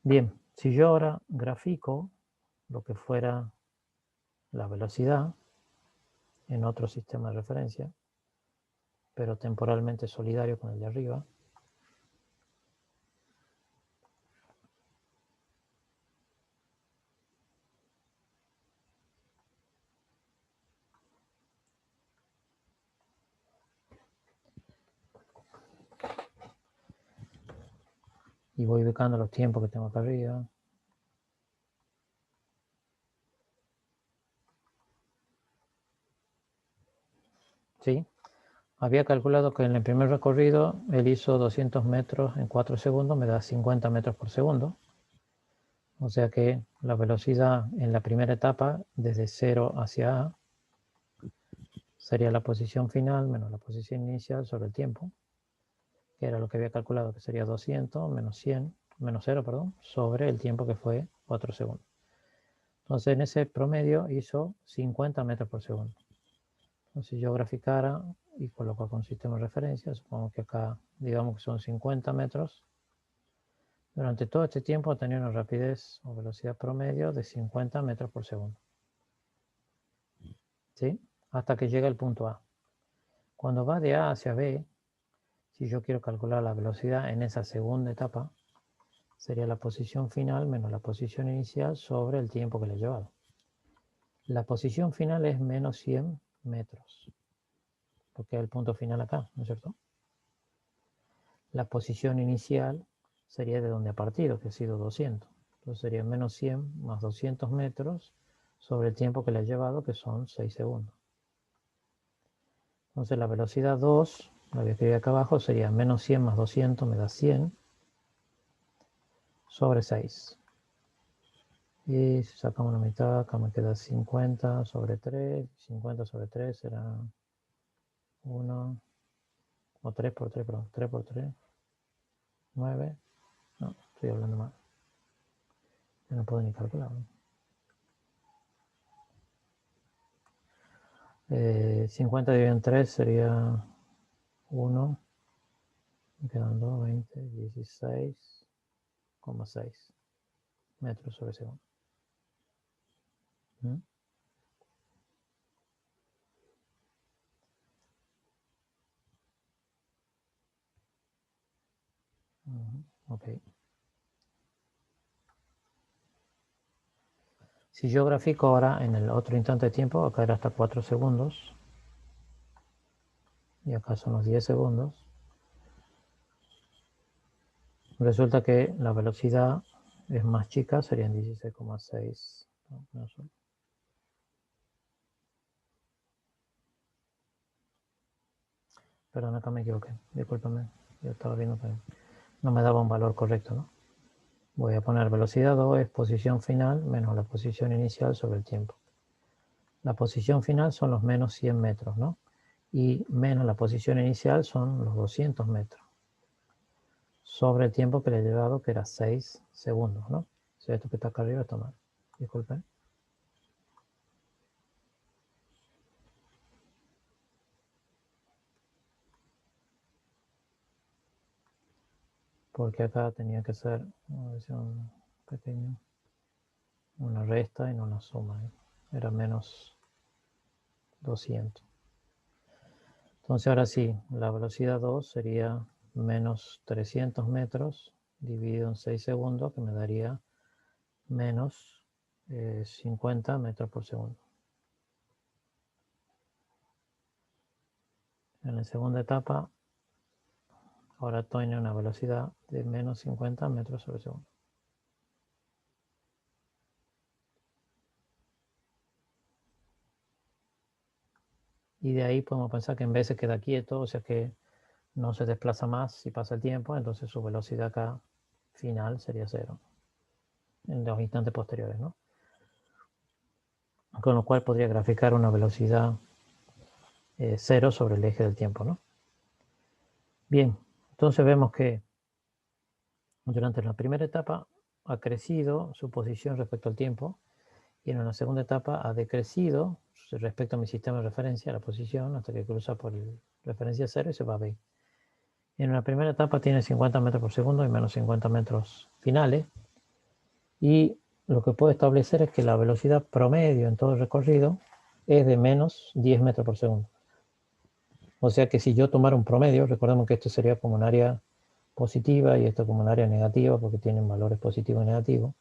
Bien, si yo ahora grafico lo que fuera la velocidad en otro sistema de referencia, pero temporalmente solidario con el de arriba, y voy ubicando los tiempos que tengo acá arriba. ¿Sí? Había calculado que en el primer recorrido él hizo 200 metros en 4 segundos, me da 50 metros por segundo. O sea que la velocidad en la primera etapa, desde 0 hacia A, sería la posición final menos la posición inicial sobre el tiempo, que era lo que había calculado, que sería 200 menos 100, menos 0, perdón, sobre el tiempo que fue 4 segundos. Entonces en ese promedio hizo 50 metros por segundo. Entonces si yo graficara y coloco acá un sistema de referencia, supongo que acá digamos que son 50 metros. Durante todo este tiempo ha tenido una rapidez o velocidad promedio de 50 metros por segundo. ¿Sí? Hasta que llega al punto A. Cuando va de A hacia B, si yo quiero calcular la velocidad en esa segunda etapa, sería la posición final menos la posición inicial sobre el tiempo que le ha llevado. La posición final es menos 100 metros, porque es el punto final acá, ¿no es cierto? La posición inicial sería de donde ha partido, que ha sido 200. Entonces sería menos 100 más 200 metros sobre el tiempo que le ha llevado, que son 6 segundos. Entonces la velocidad 2, la voy a escribir acá abajo, sería menos 100 más 200 me da 100 sobre 6. Y si sacamos la mitad, acá me queda 50 sobre 3. 50 sobre 3 será 1, o 3 por 3, perdón, 3 por 3, 9. No, estoy hablando mal. Yo no puedo ni calcular, ¿no? 50 dividido en 3 sería 1, me quedan 2, 20, 16,6 metros sobre segundo. ¿Mm? Ok. Si yo grafico ahora en el otro instante de tiempo, acá era hasta 4 segundos, y acá son los 10 segundos, resulta que la velocidad es más chica, serían 16,6. No, perdón, acá me equivoqué, discúlpame, yo estaba viendo que no me daba un valor correcto, ¿no? Voy a poner velocidad 2 es posición final menos la posición inicial sobre el tiempo. La posición final son los menos 100 metros, ¿no? Y menos la posición inicial son los 200 metros. Sobre el tiempo que le he llevado, que era 6 segundos, ¿no? O sea, esto que está acá arriba está mal. Disculpen. Porque acá tenía que ser una versión pequeña, una resta y no una suma, ¿eh? Era menos 200. Entonces ahora sí, la velocidad 2 sería menos 300 metros dividido en 6 segundos, que me daría menos 50 metros por segundo. En la segunda etapa, ahora tiene una velocidad de menos 50 metros sobre segundo. Y de ahí podemos pensar que en vez se queda quieto, o sea que no se desplaza más si pasa el tiempo, entonces su velocidad acá final sería 0 en los instantes posteriores, ¿no? Con lo cual podría graficar una velocidad 0 sobre el eje del tiempo, ¿no? Bien, entonces vemos que durante la primera etapa ha crecido su posición respecto al tiempo y en una segunda etapa ha decrecido respecto a mi sistema de referencia, la posición, hasta que cruza por el referencia 0 y se va a B. En una primera etapa tiene 50 metros por segundo y menos 50 metros finales. Y lo que puedo establecer es que la velocidad promedio en todo el recorrido es de menos 10 metros por segundo. O sea que si yo tomara un promedio, recordemos que esto sería como un área positiva y esto como un área negativa porque tienen valores positivos y negativos.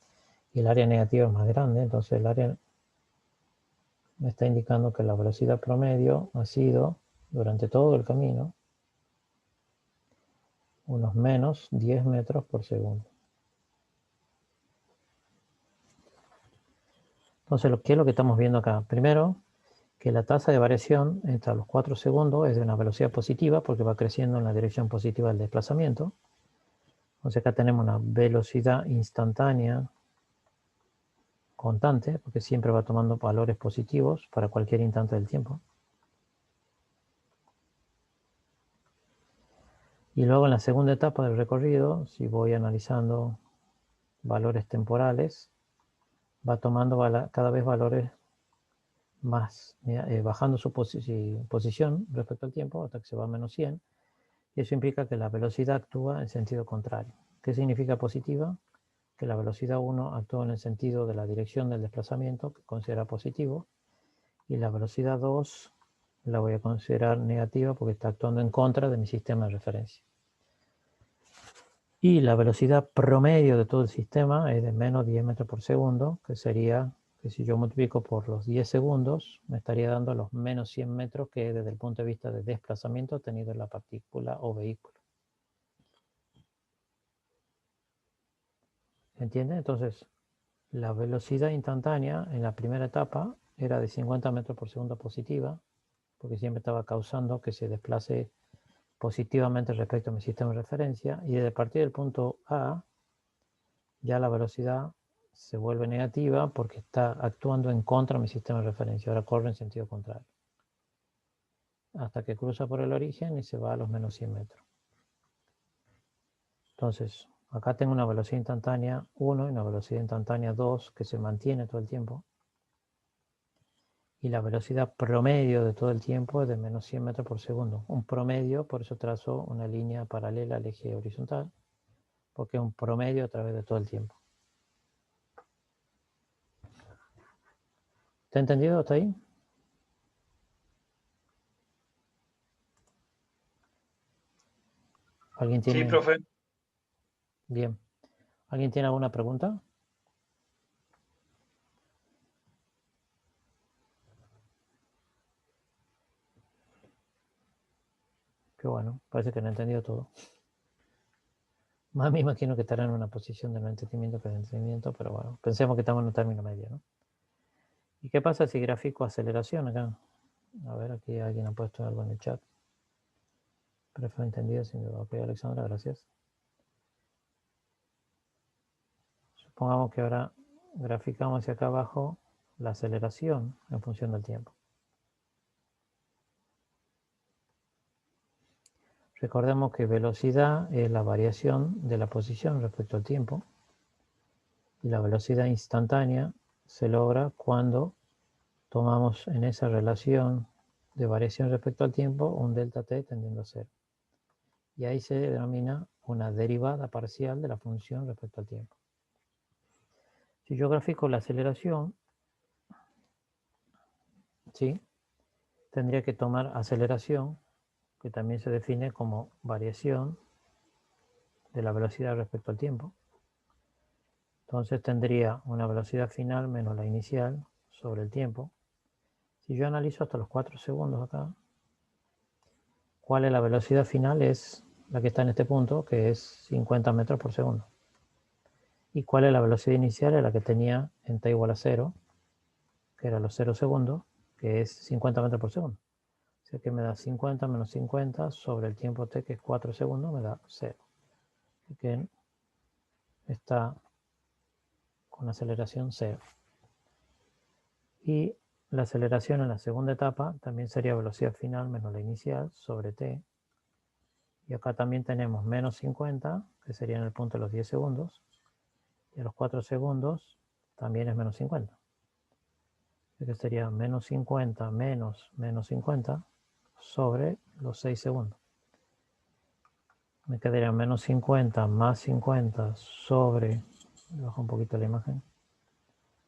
Y el área negativa es más grande, entonces el área me está indicando que la velocidad promedio ha sido, durante todo el camino, unos menos 10 metros por segundo. Entonces, ¿qué es lo que estamos viendo acá? Primero, que la tasa de variación entre los 4 segundos es de una velocidad positiva porque va creciendo en la dirección positiva del desplazamiento. Entonces acá tenemos una velocidad instantánea constante porque siempre va tomando valores positivos para cualquier instante del tiempo. Y luego en la segunda etapa del recorrido, si voy analizando valores temporales, va tomando cada vez valores más, bajando su posición respecto al tiempo hasta que se va a menos 100. Y eso implica que la velocidad actúa en sentido contrario. ¿Qué significa positiva? Que la velocidad 1 actúa en el sentido de la dirección del desplazamiento, que considera positivo, y la velocidad 2 la voy a considerar negativa porque está actuando en contra de mi sistema de referencia. Y la velocidad promedio de todo el sistema es de menos 10 metros por segundo, que sería que si yo multiplico por los 10 segundos, me estaría dando los menos 100 metros que desde el punto de vista de desplazamiento ha tenido la partícula o vehículo. ¿Entienden? Entonces, la velocidad instantánea en la primera etapa era de 50 metros por segundo positiva, porque siempre estaba causando que se desplace positivamente respecto a mi sistema de referencia, y desde partir del punto A, ya la velocidad se vuelve negativa porque está actuando en contra de mi sistema de referencia. Ahora corre en sentido contrario. Hasta que cruza por el origen y se va a los menos 100 metros. Entonces, acá tengo una velocidad instantánea 1 y una velocidad instantánea 2 que se mantiene todo el tiempo. Y la velocidad promedio de todo el tiempo es de menos 100 metros por segundo. Un promedio, por eso trazo una línea paralela al eje horizontal, porque es un promedio a través de todo el tiempo. ¿Te ha entendido hasta ahí? ¿Alguien tiene? Sí, profe. Bien. ¿Alguien tiene alguna pregunta? Qué bueno, parece que no he entendido todo. Más me imagino que estará en una posición de no entendimiento que de entendimiento, pero bueno, pensemos que estamos en un término medio, ¿no? ¿Y qué pasa si grafico aceleración acá? A ver, aquí alguien ha puesto algo en el chat. Pero fue entendido sin duda. Ok, Alexandra, gracias. Supongamos que ahora graficamos hacia acá abajo la aceleración en función del tiempo. Recordemos que velocidad es la variación de la posición respecto al tiempo. Y la velocidad instantánea se logra cuando tomamos en esa relación de variación respecto al tiempo un delta t tendiendo a cero. Y ahí se denomina una derivada parcial de la función respecto al tiempo. Si yo grafico la aceleración, ¿sí?, tendría que tomar aceleración, que también se define como variación de la velocidad respecto al tiempo. Entonces tendría una velocidad final menos la inicial sobre el tiempo. Si yo analizo hasta los 4 segundos acá, ¿cuál es la velocidad final? Es la que está en este punto, que es 50 metros por segundo. ¿Y cuál es la velocidad inicial? Es la que tenía en t igual a 0, que era los 0 segundos, que es 50 metros por segundo. O sea que me da 50 menos 50 sobre el tiempo t, que es 4 segundos, me da 0. Así que está con aceleración 0. Y la aceleración en la segunda etapa también sería velocidad final menos la inicial sobre t. Y acá también tenemos menos 50, que sería en el punto de los 10 segundos. Y a los 4 segundos también es menos 50. Así que sería menos 50 menos 50 sobre los 6 segundos. Me quedaría menos 50 más 50 sobre, bajo un poquito la imagen,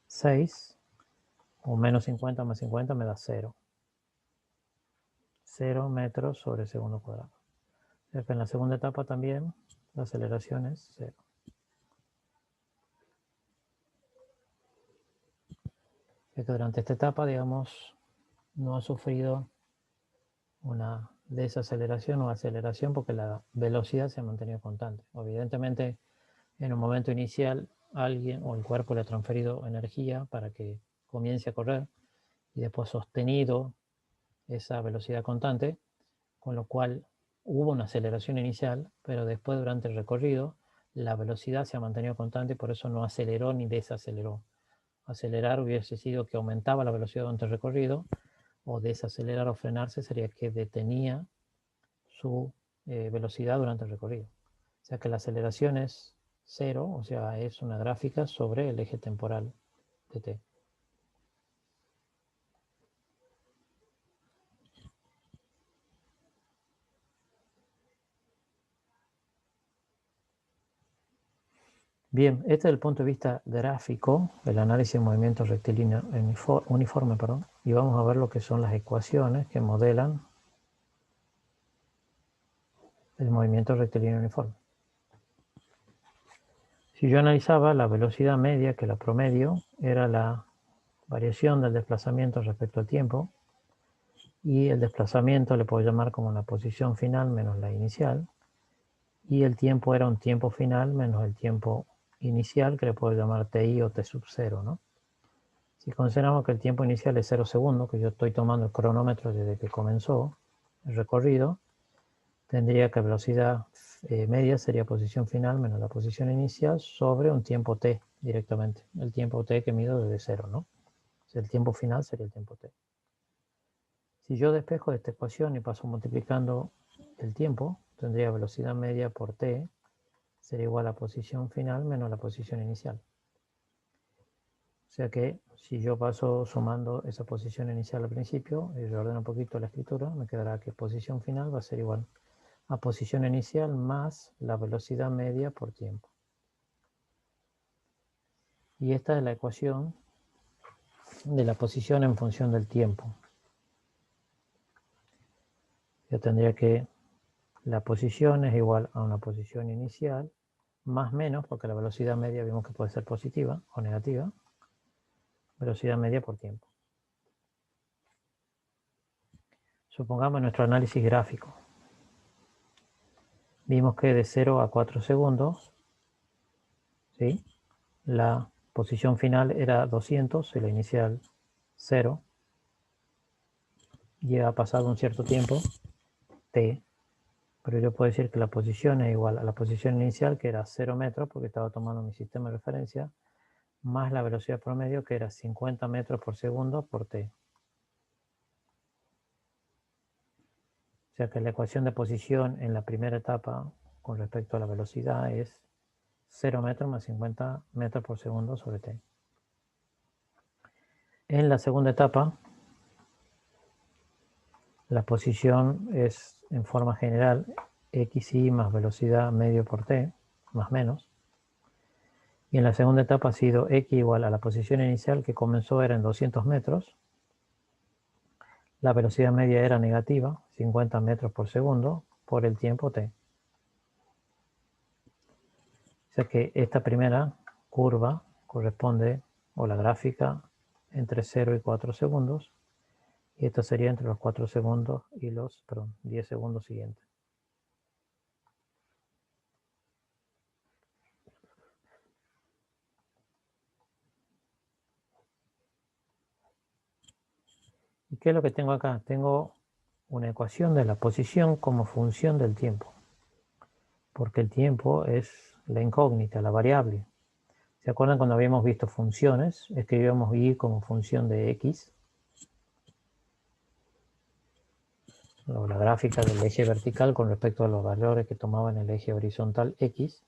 6, o menos 50 más 50 me da 0. 0 metros sobre segundo cuadrado. O sea que en la segunda etapa también la aceleración es 0. O sea que durante esta etapa, digamos, no ha sufrido una desaceleración o aceleración porque la velocidad se ha mantenido constante. Evidentemente, en un momento inicial, alguien o el cuerpo le ha transferido energía para que comience a correr y después sostenido esa velocidad constante, con lo cual hubo una aceleración inicial, pero después durante el recorrido la velocidad se ha mantenido constante y por eso no aceleró ni desaceleró. Acelerar hubiese sido que aumentaba la velocidad durante el recorrido, o desacelerar o frenarse sería que detenía su velocidad durante el recorrido. O sea que la aceleración es 0, o sea, es una gráfica sobre el eje temporal de t. Bien, este es el punto de vista gráfico, el análisis de movimiento rectilíneo uniforme, y vamos a ver lo que son las ecuaciones que modelan el movimiento rectilíneo uniforme. Si yo analizaba la velocidad media, que la promedio era la variación del desplazamiento respecto al tiempo, y el desplazamiento le puedo llamar como la posición final menos la inicial, y el tiempo era un tiempo final menos el tiempo inicial, que le puedo llamar TI o T sub 0, ¿no? Si consideramos que el tiempo inicial es 0 segundos, que yo estoy tomando el cronómetro desde que comenzó el recorrido, tendría que velocidad media sería posición final menos la posición inicial sobre un tiempo t directamente. El tiempo t que mido desde 0, ¿no? O sea, el tiempo final sería el tiempo t. Si yo despejo esta ecuación y paso multiplicando el tiempo, tendría velocidad media por t sería igual a posición final menos la posición inicial. O sea que si yo paso sumando esa posición inicial al principio y reordeno un poquito la escritura, me quedará que posición final va a ser igual a posición inicial más la velocidad media por tiempo. Y esta es la ecuación de la posición en función del tiempo. Yo tendría que la posición es igual a una posición inicial más menos, porque la velocidad media vimos que puede ser positiva o negativa, velocidad media por tiempo. Supongamos nuestro análisis gráfico. Vimos que de 0 a 4 segundos, ¿sí?, la posición final era 200 y la inicial 0. Llega a pasar un cierto tiempo, t, pero yo puedo decir que la posición es igual a la posición inicial, que era 0 metros, porque estaba tomando mi sistema de referencia, más la velocidad promedio, que era 50 metros por segundo por t. O sea que la ecuación de posición en la primera etapa con respecto a la velocidad es 0 metros más 50 metros por segundo sobre t. En la segunda etapa, la posición es en forma general xy más velocidad medio por t, más menos. Y en la segunda etapa ha sido x igual a la posición inicial, que comenzó era en 200 metros. La velocidad media era negativa, 50 metros por segundo, por el tiempo t. O sea que esta primera curva corresponde, o la gráfica, entre 0 y 4 segundos. Y esto sería entre los 4 segundos y los 10 segundos siguientes. ¿Y qué es lo que tengo acá? Tengo una ecuación de la posición como función del tiempo. Porque el tiempo es la incógnita, la variable. ¿Se acuerdan cuando habíamos visto funciones? Escribíamos y como función de x. O la gráfica del eje vertical con respecto a los valores que tomaba en el eje horizontal x.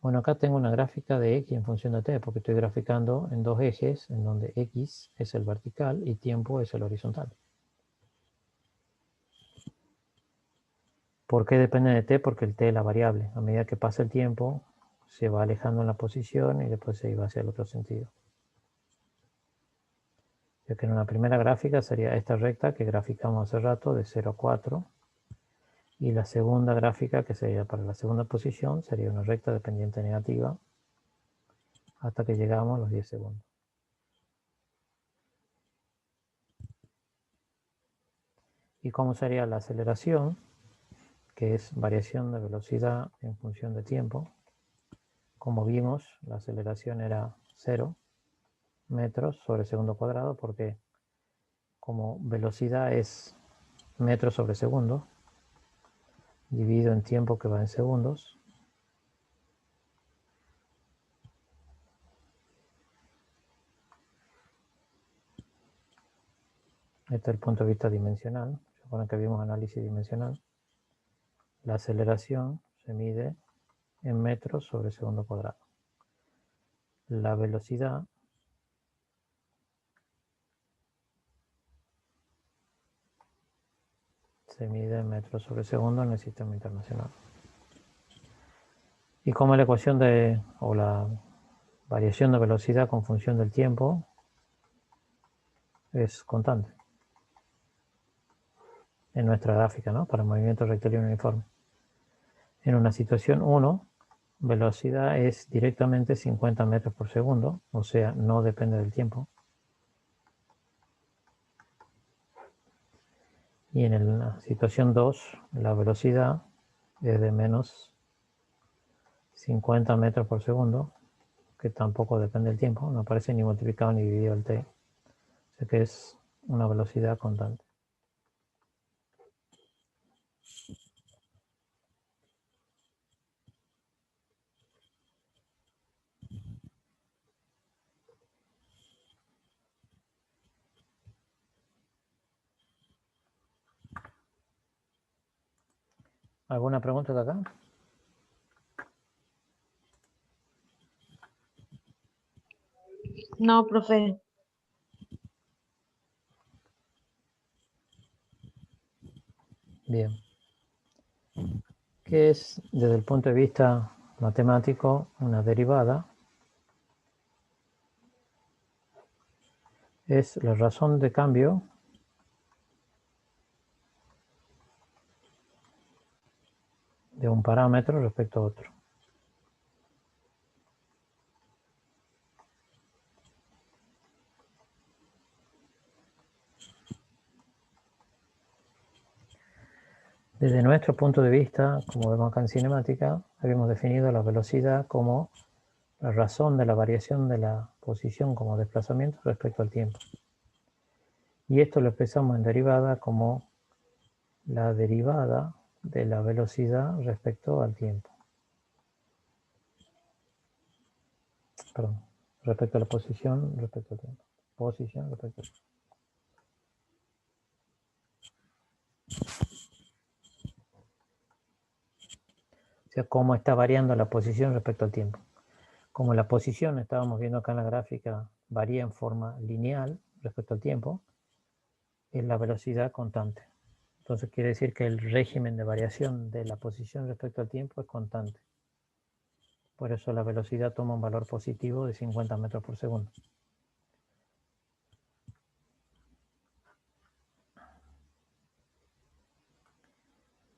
Bueno, acá tengo una gráfica de x en función de t, porque estoy graficando en dos ejes, en donde x es el vertical y tiempo es el horizontal. ¿Por qué depende de t? Porque el t es la variable. A medida que pasa el tiempo, se va alejando en la posición y después se iba hacia el otro sentido. Ya que en una primera gráfica sería esta recta que graficamos hace rato, de 0 a 4. Y la segunda gráfica, que sería para la segunda posición, sería una recta de pendiente negativa hasta que llegamos a los 10 segundos. ¿Y cómo sería la aceleración? Que es variación de velocidad en función de tiempo. Como vimos, la aceleración era 0 metros sobre segundo cuadrado, porque como velocidad es metros sobre segundo, dividido en tiempo que va en segundos, este es el punto de vista dimensional. ¿Se acuerdan que vimos análisis dimensional? La aceleración se mide en metros sobre segundo cuadrado. La velocidad se mide en metros sobre segundo en el sistema internacional. Y como la ecuación o la variación de velocidad con función del tiempo es constante en nuestra gráfica, ¿no?, para movimiento rectilíneo uniforme. En una situación 1, velocidad es directamente 50 metros por segundo, o sea, no depende del tiempo. Y en la situación 2, la velocidad es de menos 50 metros por segundo, que tampoco depende del tiempo, no aparece ni multiplicado ni dividido el t. O sea que es una velocidad constante. ¿Alguna pregunta de acá? No, profe. Bien. ¿Qué es, desde el punto de vista matemático, una derivada? Es la razón de cambio de un parámetro respecto a otro. Desde nuestro punto de vista, como vemos acá en cinemática, habíamos definido la velocidad como la razón de la variación de la posición como desplazamiento respecto al tiempo. Y esto lo expresamos en derivada como la derivada de la velocidad respecto al tiempo. Perdón, respecto a la posición, respecto al tiempo. Posición respecto al tiempo. O sea, cómo está variando la posición respecto al tiempo. Como la posición, estábamos viendo acá en la gráfica, varía en forma lineal respecto al tiempo, es la velocidad constante. Entonces quiere decir que el régimen de variación de la posición respecto al tiempo es constante. Por eso la velocidad toma un valor positivo de 50 metros por segundo.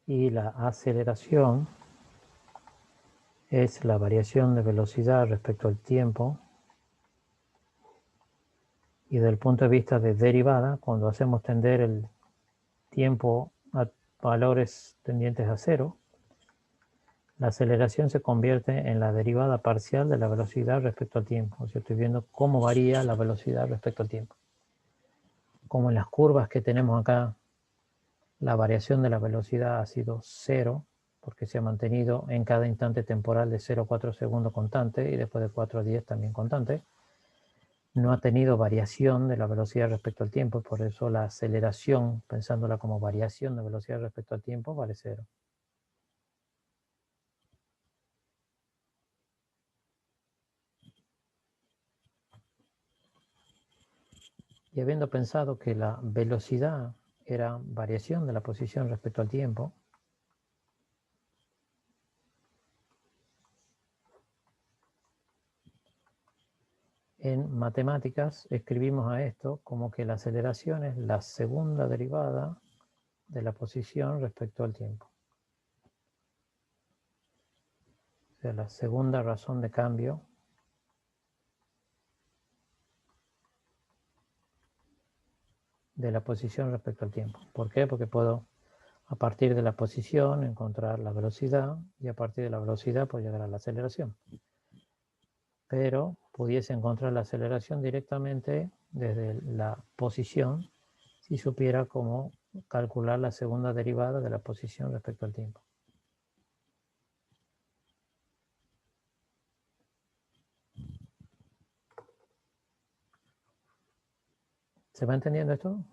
Y la aceleración es la variación de velocidad respecto al tiempo. Y desde el punto de vista de derivada, cuando hacemos tender el tiempo a valores tendientes a cero, la aceleración se convierte en la derivada parcial de la velocidad respecto al tiempo. O sea, estoy viendo cómo varía la velocidad respecto al tiempo. Como en las curvas que tenemos acá, la variación de la velocidad ha sido cero, porque se ha mantenido en cada instante temporal de 0 a 4 segundos constante y después de 4 a 10 también constante. No ha tenido variación de la velocidad respecto al tiempo, por eso la aceleración, pensándola como variación de velocidad respecto al tiempo, vale cero. Y habiendo pensado que la velocidad era variación de la posición respecto al tiempo, en matemáticas escribimos a esto como que la aceleración es la segunda derivada de la posición respecto al tiempo. O sea, la segunda razón de cambio de la posición respecto al tiempo. ¿Por qué? Porque puedo, a partir de la posición, encontrar la velocidad y a partir de la velocidad puedo llegar a la aceleración. Pero pudiese encontrar la aceleración directamente desde la posición si supiera cómo calcular la segunda derivada de la posición respecto al tiempo. ¿Se va entendiendo esto?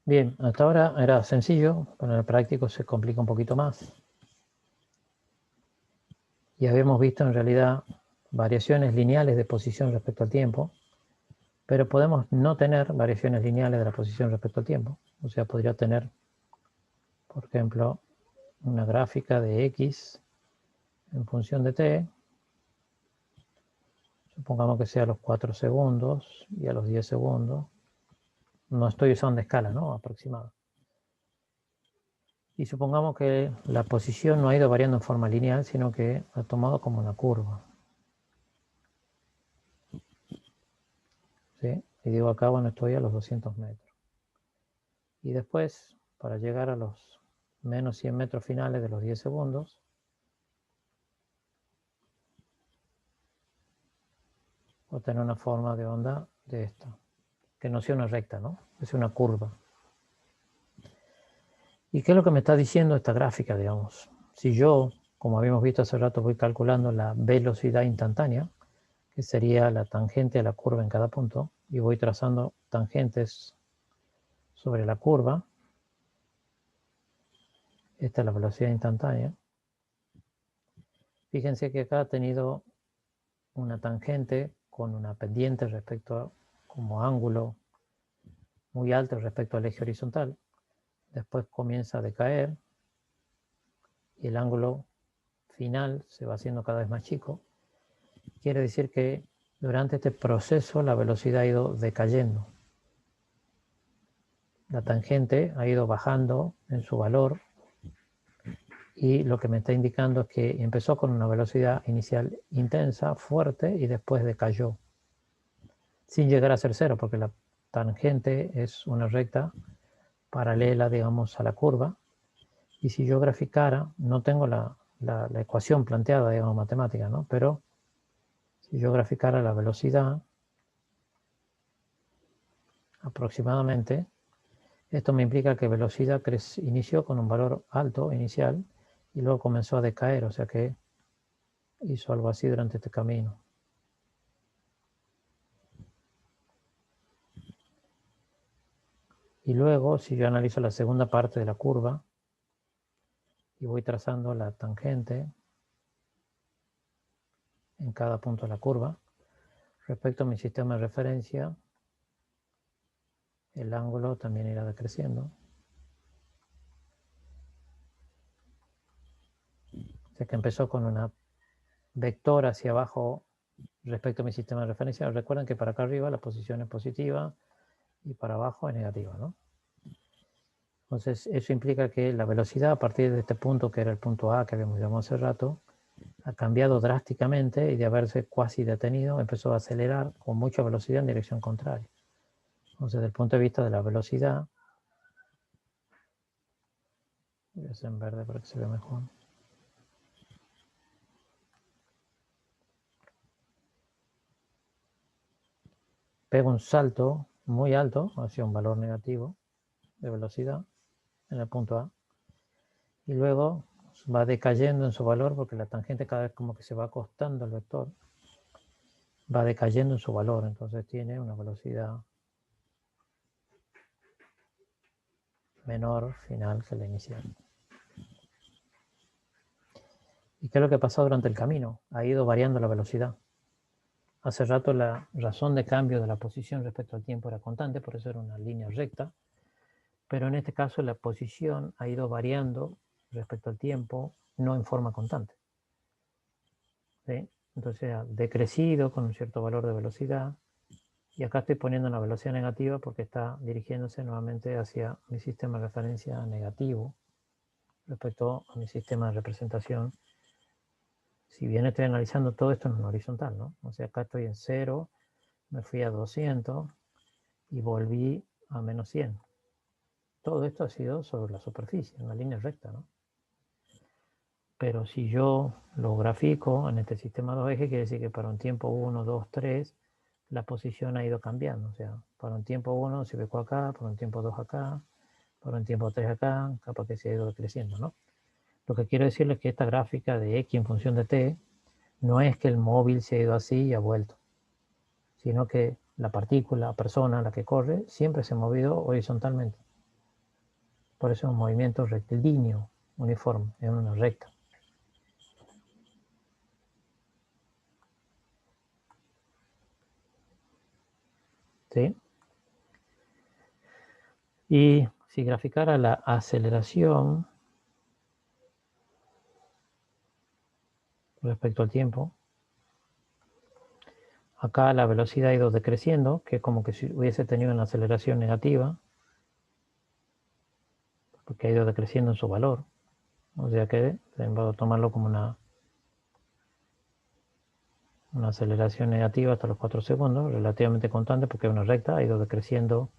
Bien, hasta ahora era sencillo, pero en el práctico se complica un poquito más. Y habíamos visto en realidad variaciones lineales de posición respecto al tiempo, pero podemos no tener variaciones lineales de la posición respecto al tiempo. O sea, podría tener, por ejemplo, una gráfica de X en función de T. Supongamos que sea a los 4 segundos y a los 10 segundos. no estoy usando escala, ¿no? Aproximada. Y supongamos que la posición no ha ido variando en forma lineal, sino que ha tomado como una curva. ¿Sí? Y digo acá, bueno, estoy a los 200 metros. Y después, para llegar a los menos 100 metros finales de los 10 segundos, voy a tener una forma de onda de esta, que no sea una recta, ¿no? Es una curva. ¿Y qué es lo que me está diciendo esta gráfica, digamos? Si yo, como habíamos visto hace rato, voy calculando la velocidad instantánea, que sería la tangente a la curva en cada punto, y voy trazando tangentes sobre la curva. Esta es la velocidad instantánea. Fíjense que acá ha tenido una tangente con una pendiente respecto a, como ángulo muy alto respecto al eje horizontal. Después comienza a decaer y el ángulo final se va haciendo cada vez más chico. Quiere decir que durante este proceso la velocidad ha ido decayendo. La tangente ha ido bajando en su valor y lo que me está indicando es que empezó con una velocidad inicial intensa, fuerte, y después decayó, sin llegar a ser cero, porque la tangente es una recta paralela, digamos, a la curva. Y si yo graficara, no tengo la ecuación planteada, digamos, matemática, ¿no? Pero si yo graficara la velocidad aproximadamente, esto me implica que velocidad inició con un valor alto inicial y luego comenzó a decaer, o sea que hizo algo así durante este camino. Y luego, si yo analizo la segunda parte de la curva y voy trazando la tangente en cada punto de la curva, respecto a mi sistema de referencia, el ángulo también irá decreciendo. O sea que empezó con una vector hacia abajo respecto a mi sistema de referencia. Recuerden que para acá arriba la posición es positiva y para abajo es negativa, ¿no? Entonces eso implica que la velocidad a partir de este punto, que era el punto A que habíamos llamado hace rato, ha cambiado drásticamente y de haberse cuasi detenido empezó a acelerar con mucha velocidad en dirección contraria. Entonces, desde el punto de vista de la velocidad, voy a hacer en verde para que se vea mejor. Pega un salto muy alto hacia un valor negativo de velocidad en el punto A y luego va decayendo en su valor porque la tangente cada vez como que se va acostando al vector, va decayendo en su valor, entonces tiene una velocidad menor final que la inicial. ¿Y qué es lo que ha pasado durante el camino? Ha ido variando la velocidad. Hace rato la razón de cambio de la posición respecto al tiempo era constante, por eso era una línea recta, pero en este caso la posición ha ido variando respecto al tiempo, no en forma constante. ¿Sí? Entonces ha decrecido con un cierto valor de velocidad, y acá estoy poniendo una velocidad negativa porque está dirigiéndose nuevamente hacia mi sistema de referencia negativo respecto a mi sistema de representación. Si bien estoy analizando todo esto en una horizontal, ¿no? O sea, acá estoy en 0, me fui a 200 y volví a menos 100. Todo esto ha sido sobre la superficie, en una línea recta, ¿no? Pero si yo lo grafico en este sistema de dos ejes, quiere decir que para un tiempo 1, 2, 3, la posición ha ido cambiando. O sea, para un tiempo 1 se ubicó acá, para un tiempo 2 acá, para un tiempo 3 acá, capaz que se ha ido creciendo, ¿no? Lo que quiero decirles es que esta gráfica de X en función de T no es que el móvil se ha ido así y ha vuelto, sino que la partícula, la persona, la que corre, siempre se ha movido horizontalmente. Por eso es un movimiento rectilíneo, uniforme, en una recta. ¿Sí? Y si graficara la aceleración respecto al tiempo, Acá la velocidad ha ido decreciendo, que es como que si hubiese tenido una aceleración negativa, porque ha ido decreciendo en su valor. O sea que vamos a tomarlo como una aceleración negativa hasta los 4 segundos, relativamente constante, porque es una recta, ha ido decreciendo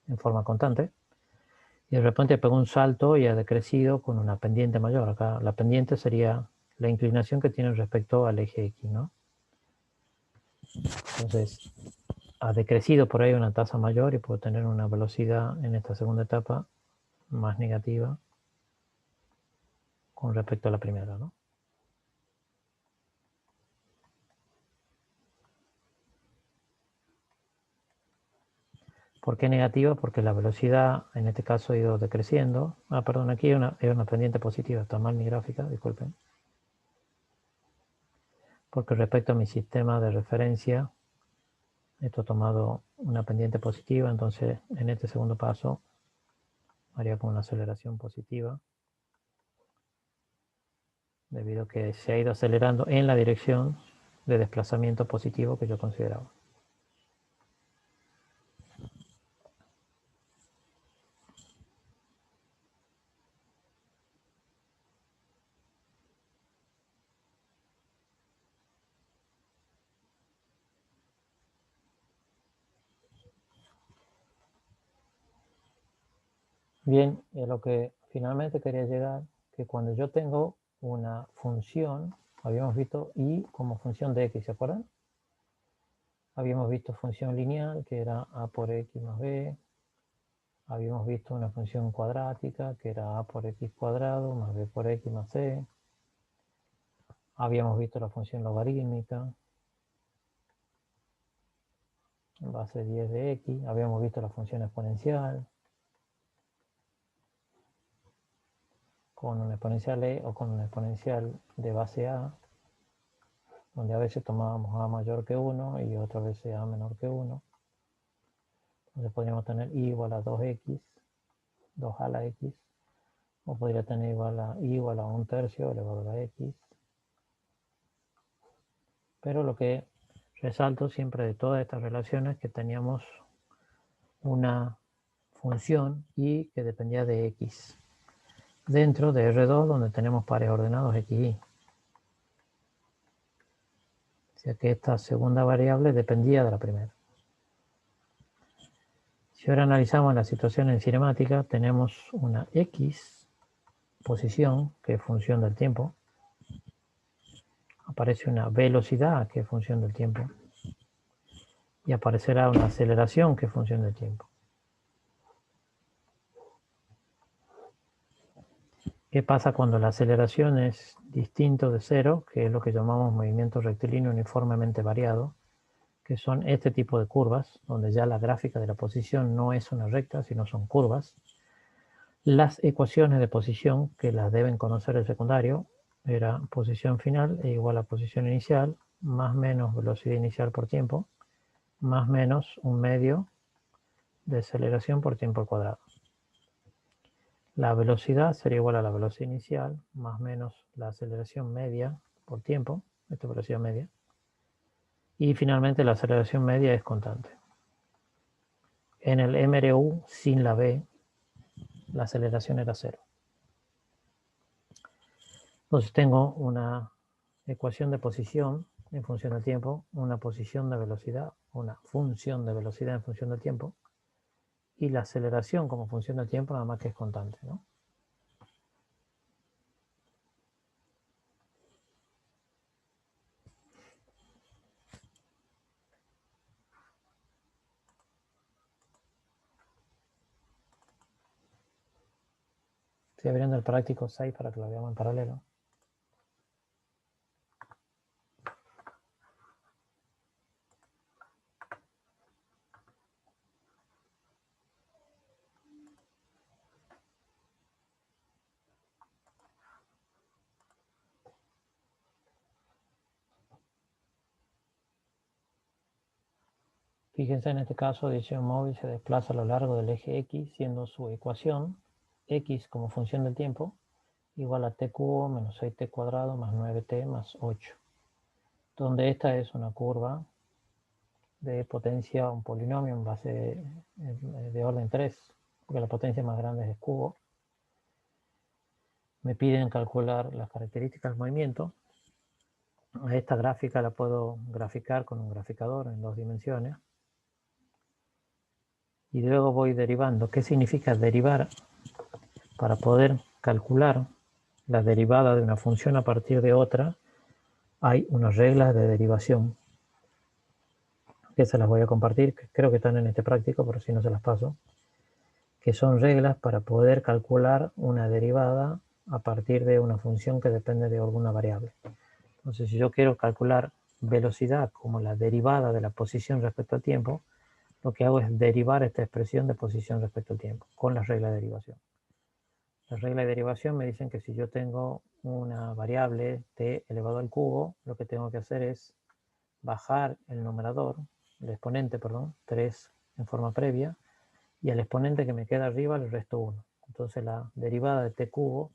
en forma constante. Y de repente pegó un salto y ha decrecido con una pendiente mayor. Acá la pendiente sería la inclinación que tiene respecto al eje X, ¿no? Entonces, ha decrecido por ahí una tasa mayor y puede tener una velocidad en esta segunda etapa más negativa con respecto a la primera, ¿no? ¿Por qué negativa? Porque la velocidad en este caso ha ido decreciendo. Perdón, aquí hay una pendiente positiva, está mal mi gráfica, disculpen. Porque respecto a mi sistema de referencia, esto ha tomado una pendiente positiva, entonces en este segundo paso haría con una aceleración positiva, debido a que se ha ido acelerando en la dirección de desplazamiento positivo que yo consideraba. Bien, a lo que finalmente quería llegar, que cuando yo tengo una función, habíamos visto y como función de x, ¿se acuerdan? Habíamos visto función lineal, que era a por x más b. Habíamos visto una función cuadrática, que era a por x cuadrado más b por x más c. Habíamos visto la función logarítmica, en base 10 de x. Habíamos visto la función exponencial, con un exponencial e o con un exponencial de base a, donde a veces tomábamos a mayor que 1 y otras veces a menor que 1. Entonces podríamos tener i igual a 2x, 2 a la x, o podría tener i igual a 1/3 elevado a la x. Pero lo que resalto siempre de todas estas relaciones es que teníamos una función y que dependía de x dentro de R2, donde tenemos pares ordenados x y. O sea que esta segunda variable dependía de la primera. Si ahora analizamos la situación en cinemática, tenemos una x posición, que es función del tiempo. Aparece una velocidad, que es función del tiempo. Y aparecerá una aceleración, que es función del tiempo. ¿Qué pasa cuando la aceleración es distinto de cero, que es lo que llamamos movimiento rectilíneo uniformemente variado, que son este tipo de curvas, donde ya la gráfica de la posición no es una recta, sino son curvas? Las ecuaciones de posición, que las deben conocer el secundario, era posición final e igual a posición inicial, más menos velocidad inicial por tiempo, más menos un medio de aceleración por tiempo al cuadrado. La velocidad sería igual a la velocidad inicial, más menos la aceleración media por tiempo, esta velocidad media. Y finalmente la aceleración media es constante. En el MRU sin la B, la aceleración era cero. Entonces tengo una ecuación de posición en función del tiempo, una posición de velocidad, una función de velocidad en función del tiempo, y la aceleración como función del tiempo, nada más que es constante, ¿no? Estoy abriendo el práctico 6 para que lo veamos en paralelo. Fíjense, en este caso, dice un móvil se desplaza a lo largo del eje X, siendo su ecuación X como función del tiempo igual a t cubo menos 6t cuadrado más 9t más 8, donde esta es una curva de potencia un polinomio en base de orden 3, porque la potencia más grande es el cubo. Me piden calcular las características del movimiento. A esta gráfica la puedo graficar con un graficador en 2 dimensiones. Y luego voy derivando. ¿Qué significa derivar? Para poder calcular la derivada de una función a partir de otra, hay unas reglas de derivación que se las voy a compartir, que creo que están en este práctico, pero si no se las paso, que son reglas para poder calcular una derivada a partir de una función que depende de alguna variable. Entonces, si yo quiero calcular velocidad como la derivada de la posición respecto al tiempo, lo que hago es derivar esta expresión de posición respecto al tiempo con las reglas de derivación. Las reglas de derivación me dicen que si yo tengo una variable t elevado al cubo, lo que tengo que hacer es bajar el numerador, el exponente, perdón, 3 en forma previa, y al exponente que me queda arriba le resto 1. Entonces la derivada de t cubo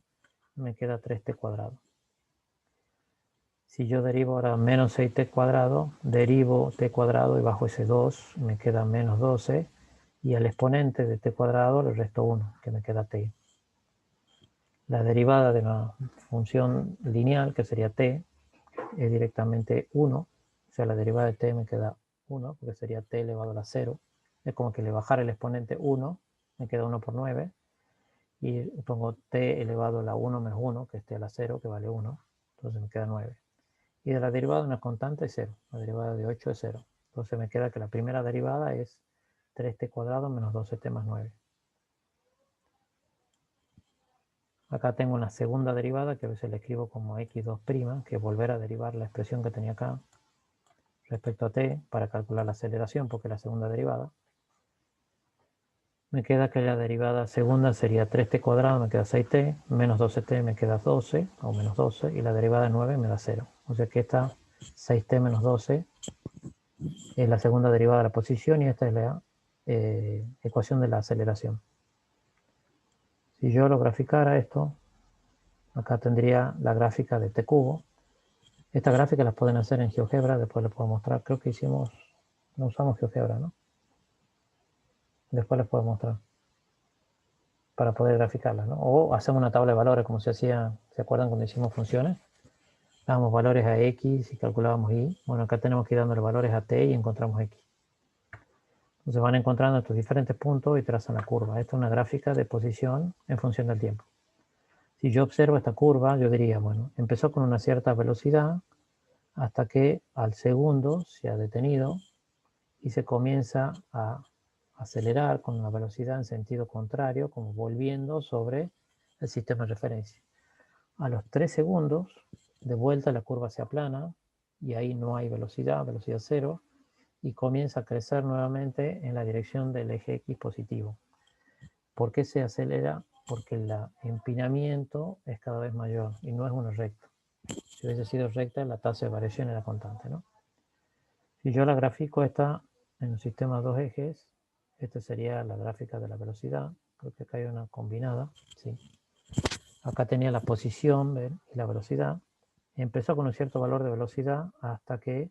me queda 3t cuadrado. Si yo derivo ahora menos 6t cuadrado, derivo t cuadrado y bajo ese 2 me queda menos 12, y al exponente de t cuadrado le resto 1, que me queda t. La derivada de una función lineal, que sería t, es directamente 1. O sea, la derivada de t me queda 1, porque sería t elevado a la 0. Es como que le bajara el exponente 1, me queda 1 por 9. Y pongo t elevado a la 1 menos 1, que es t a la 0, que vale 1. Entonces me queda 9. Y de la derivada de una constante es 0. La derivada de 8 es 0. Entonces me queda que la primera derivada es 3t cuadrado menos 12t más 9. Acá tengo una segunda derivada que a veces la escribo como x2', que es volver a derivar la expresión que tenía acá respecto a t para calcular la aceleración, porque es la segunda derivada. Me queda que la derivada segunda sería 3t cuadrado, me queda 6t, menos 12t me queda 12, o menos 12, y la derivada de 9 me da 0. O sea que esta 6t menos 12 es la segunda derivada de la posición, y esta es la ecuación de la aceleración. Si yo lo graficara esto, acá tendría la gráfica de t cubo. Esta gráfica las pueden hacer en GeoGebra, después les puedo mostrar. Creo que no usamos GeoGebra, ¿no? Después les puedo mostrar para poder graficarlas, ¿no? O hacemos una tabla de valores, como se hacía, ¿se acuerdan cuando hicimos funciones? Dábamos valores a x y calculábamos y. Bueno, acá tenemos que ir dándole valores a t y encontramos x. Entonces van encontrando estos diferentes puntos y trazan la curva. Esta es una gráfica de posición en función del tiempo. Si yo observo esta curva, yo diría, bueno, empezó con una cierta velocidad hasta que al segundo se ha detenido y se comienza a acelerar con una velocidad en sentido contrario, como volviendo sobre el sistema de referencia. A los 3 segundos, de vuelta la curva se aplana y ahí no hay velocidad, velocidad cero, y comienza a crecer nuevamente en la dirección del eje X positivo. ¿Por qué se acelera? Porque el empinamiento es cada vez mayor y no es una recta. Si hubiese sido recta, la tasa de variación era constante, ¿no? Si yo la grafico esta en un sistema de 2 ejes, esta sería la gráfica de la velocidad. Creo que acá hay una combinada, sí. Acá tenía la posición, ¿ven? Y la velocidad. Empezó con un cierto valor de velocidad hasta que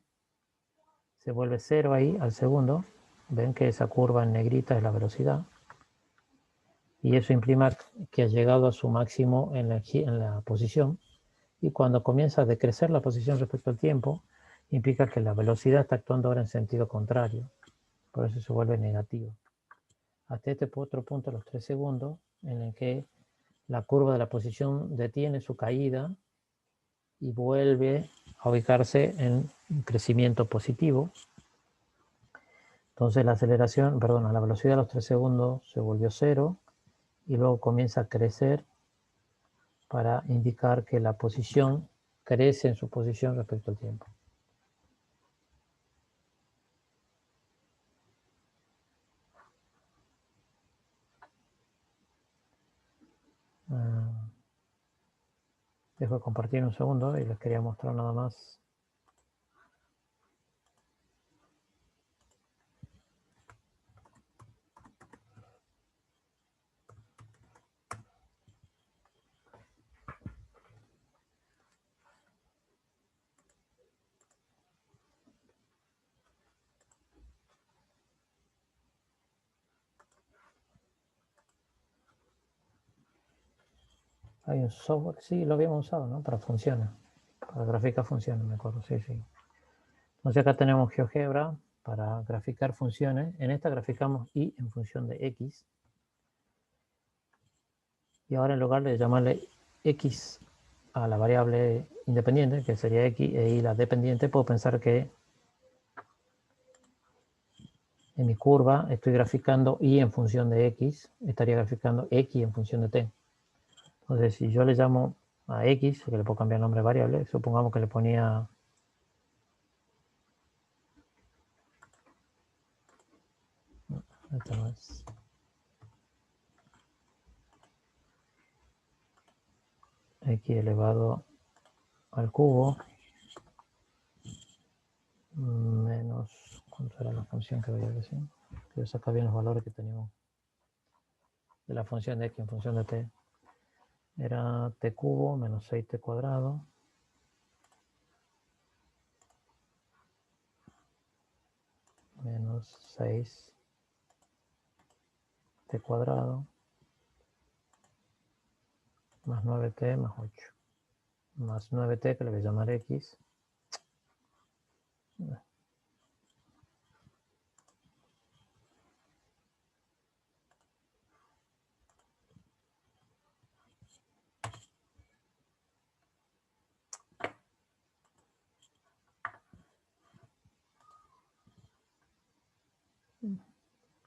se vuelve 0 ahí al segundo. Ven que esa curva en negrita es la velocidad. Y eso implica que ha llegado a su máximo en la posición. Y cuando comienza a decrecer la posición respecto al tiempo, implica que la velocidad está actuando ahora en sentido contrario. Por eso se vuelve negativo. Hasta este otro punto, los 3 segundos, en el que la curva de la posición detiene su caída y vuelve a ubicarse en un crecimiento positivo. Entonces la aceleración, perdón, la velocidad a los 3 segundos se volvió 0 y luego comienza a crecer para indicar que la posición crece en su posición respecto al tiempo. Dejo de compartir un segundo y les quería mostrar nada más. Hay un software, sí, lo habíamos usado, ¿no? Para funciones, para graficar funciones, me acuerdo, sí, sí. Entonces acá tenemos GeoGebra para graficar funciones. En esta graficamos y en función de x. Y ahora en lugar de llamarle x a la variable independiente, que sería x, e y la dependiente, puedo pensar que en mi curva estoy graficando y en función de x, estaría graficando x en función de t. Entonces, si yo le llamo a x, que le puedo cambiar el nombre de variable, supongamos que le ponía esto no es x elevado al cubo menos, ¿cuánto era la función que había decir? Que saca bien los valores que teníamos de la función de x en función de t. Era t cubo menos 6t cuadrado menos 6t cuadrado más 9t más 8 más 9t que le voy a llamar x.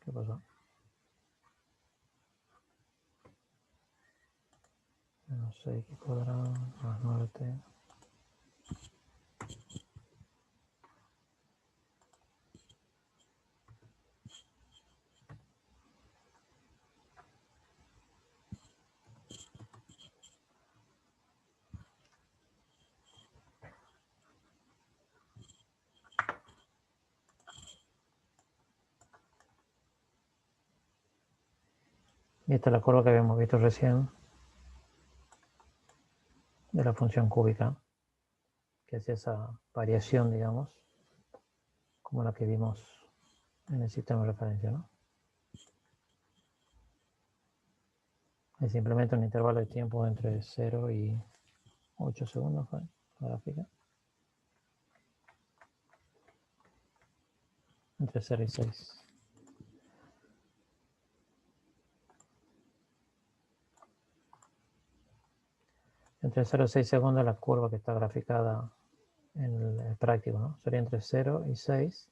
¿Qué pasó? Menos 6x cuadrado más 9t. Y esta es la curva que habíamos visto recién de la función cúbica, que hacía esa variación, digamos, como la que vimos en el sistema de referencia, ¿no? Es simplemente un intervalo de tiempo entre 0 y 8 segundos, ¿fue la gráfica? Entre 0 y 6. Entre 0 y 6 segundos la curva que está graficada en el práctico, ¿no? Sería entre 0 y 6,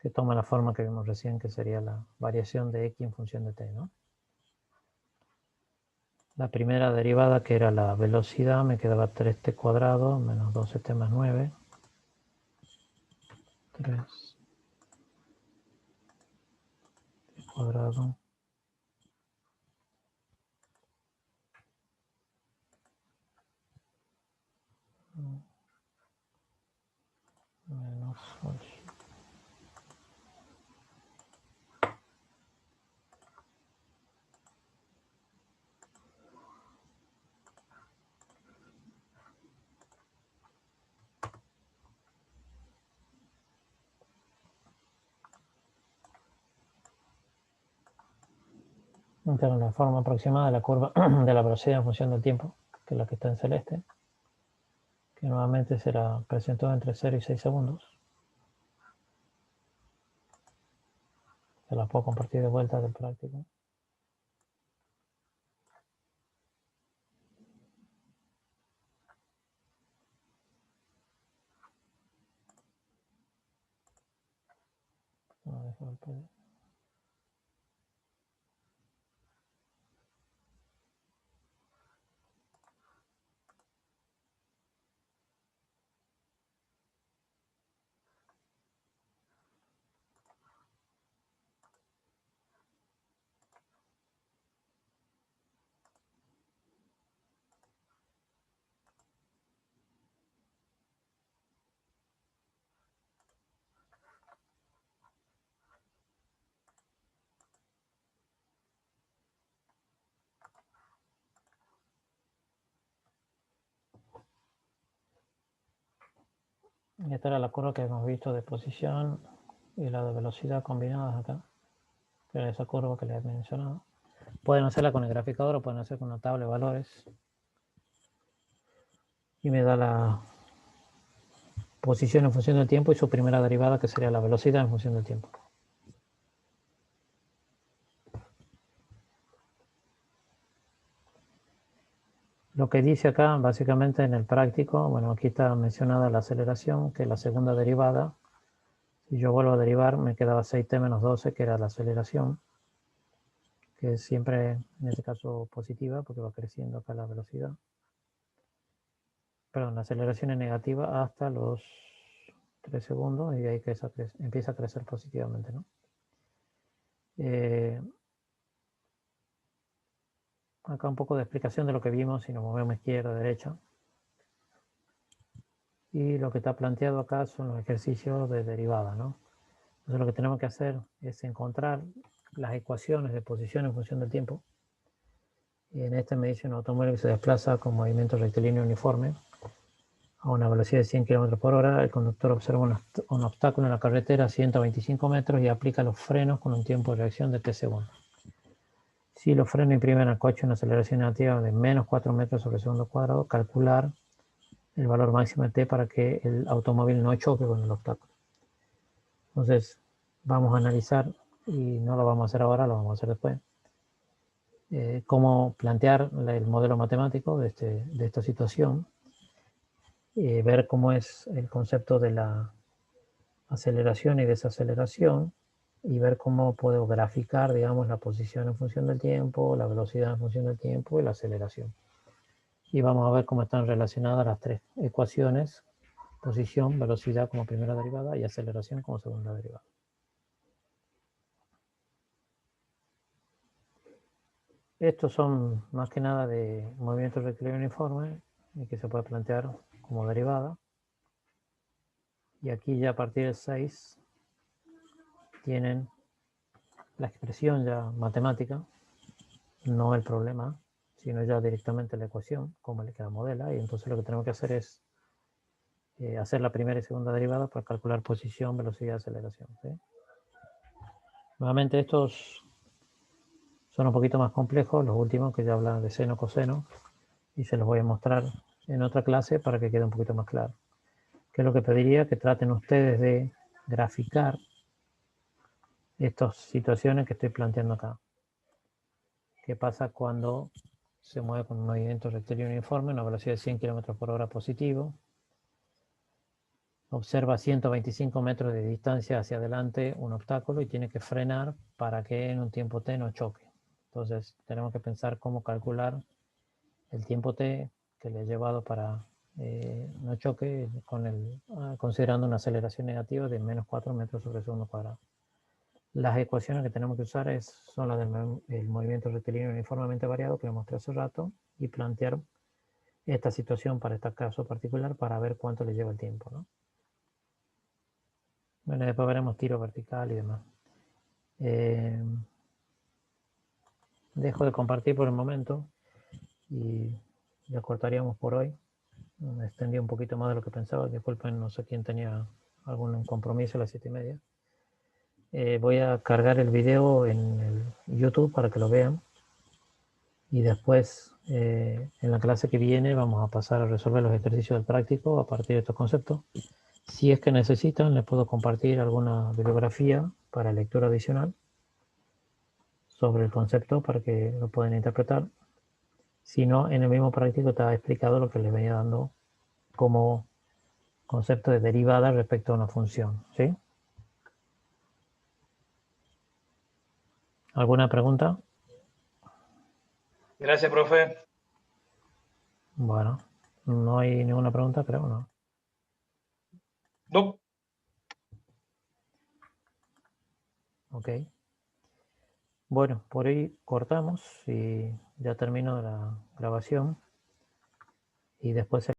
que toma la forma que vimos recién, que sería la variación de x en función de t, ¿no? La primera derivada, que era la velocidad, me quedaba 3t cuadrado menos 12t más 9. 3t cuadrado menos 8. Esta es la forma aproximada de la curva de la velocidad en función del tiempo, que es la que está en celeste, que nuevamente será presentado entre 0 y 6 segundos. Se la puedo compartir de vuelta del práctico. No, dejo el PDF. Y esta era la curva que hemos visto de posición y la de velocidad combinadas acá, que era esa curva que les he mencionado. Pueden hacerla con el graficador o pueden hacer con una tabla de valores Y me da la posición en función del tiempo y su primera derivada, que sería la velocidad en función del tiempo. Lo que dice acá, básicamente en el práctico, bueno, aquí está mencionada la aceleración, que es la segunda derivada. Si yo vuelvo a derivar, me quedaba 6t menos 12, que era la aceleración, que es siempre, en este caso, positiva, porque va creciendo acá la velocidad. Perdón, la aceleración es negativa hasta los 3 segundos, y de ahí empieza a crecer positivamente, ¿no? Acá un poco de explicación de lo que vimos si nos movemos izquierda, derecha. Y lo que está planteado acá son los ejercicios de derivada, ¿no? Entonces lo que tenemos que hacer es encontrar las ecuaciones de posición en función del tiempo. Y en este me dice un automóvil que se desplaza con movimiento rectilíneo uniforme a una velocidad de 100 km por hora. El conductor observa un obstáculo en la carretera a 125 metros y aplica los frenos con un tiempo de reacción de t segundos. Si los frenos imprimen al coche una aceleración negativa de menos 4 metros sobre segundo cuadrado, calcular el valor máximo de t para que el automóvil no choque con el obstáculo. Entonces, vamos a analizar, y no lo vamos a hacer ahora, lo vamos a hacer después, cómo plantear el modelo matemático de esta situación, ver cómo es el concepto de la aceleración y desaceleración, y ver cómo puedo graficar, digamos, la posición en función del tiempo, la velocidad en función del tiempo y la aceleración. Y vamos a ver cómo están relacionadas las tres ecuaciones: posición, velocidad como primera derivada y aceleración como segunda derivada. Estos son más que nada de movimientos rectilíneo uniforme y que se puede plantear como derivada. Y aquí ya a partir del 6 tienen la expresión ya matemática, no el problema, sino ya directamente la ecuación, como le queda modela. Y entonces lo que tenemos que hacer es hacer la primera y segunda derivada para calcular posición, velocidad y aceleración, ¿sí? Nuevamente estos son un poquito más complejos, los últimos que ya hablan de seno, coseno, y se los voy a mostrar en otra clase para que quede un poquito más claro. Que es lo que pediría que traten ustedes de graficar estas situaciones que estoy planteando acá. ¿Qué pasa cuando se mueve con un movimiento rectilíneo uniforme, una velocidad de 100 km por hora positivo? Observa 125 metros de distancia hacia adelante un obstáculo y tiene que frenar para que en un tiempo t no choque. Entonces tenemos que pensar cómo calcular el tiempo t que le he llevado para no choque considerando una aceleración negativa de menos 4 metros sobre segundo cuadrado. Las ecuaciones que tenemos que usar son las del movimiento rectilíneo uniformemente variado que mostré hace rato, y plantear esta situación para este caso particular para ver cuánto le lleva el tiempo, ¿no? Bueno, después veremos tiro vertical y demás. Dejo de compartir por el momento y ya cortaríamos por hoy. Me extendí un poquito más de lo que pensaba. Disculpen, no sé quién tenía algún compromiso a las 7:30. Voy a cargar el video en el YouTube para que lo vean. Y después, en la clase que viene, vamos a pasar a resolver los ejercicios del práctico a partir de estos conceptos. Si es que necesitan, les puedo compartir alguna bibliografía para lectura adicional sobre el concepto para que lo puedan interpretar. Si no, en el mismo práctico está explicado lo que les venía dando como concepto de derivada respecto a una función, ¿sí? ¿Alguna pregunta? Gracias, profe. Bueno, no hay ninguna pregunta, creo, ¿no? No. Ok. Bueno, por ahí cortamos y ya termino la grabación y después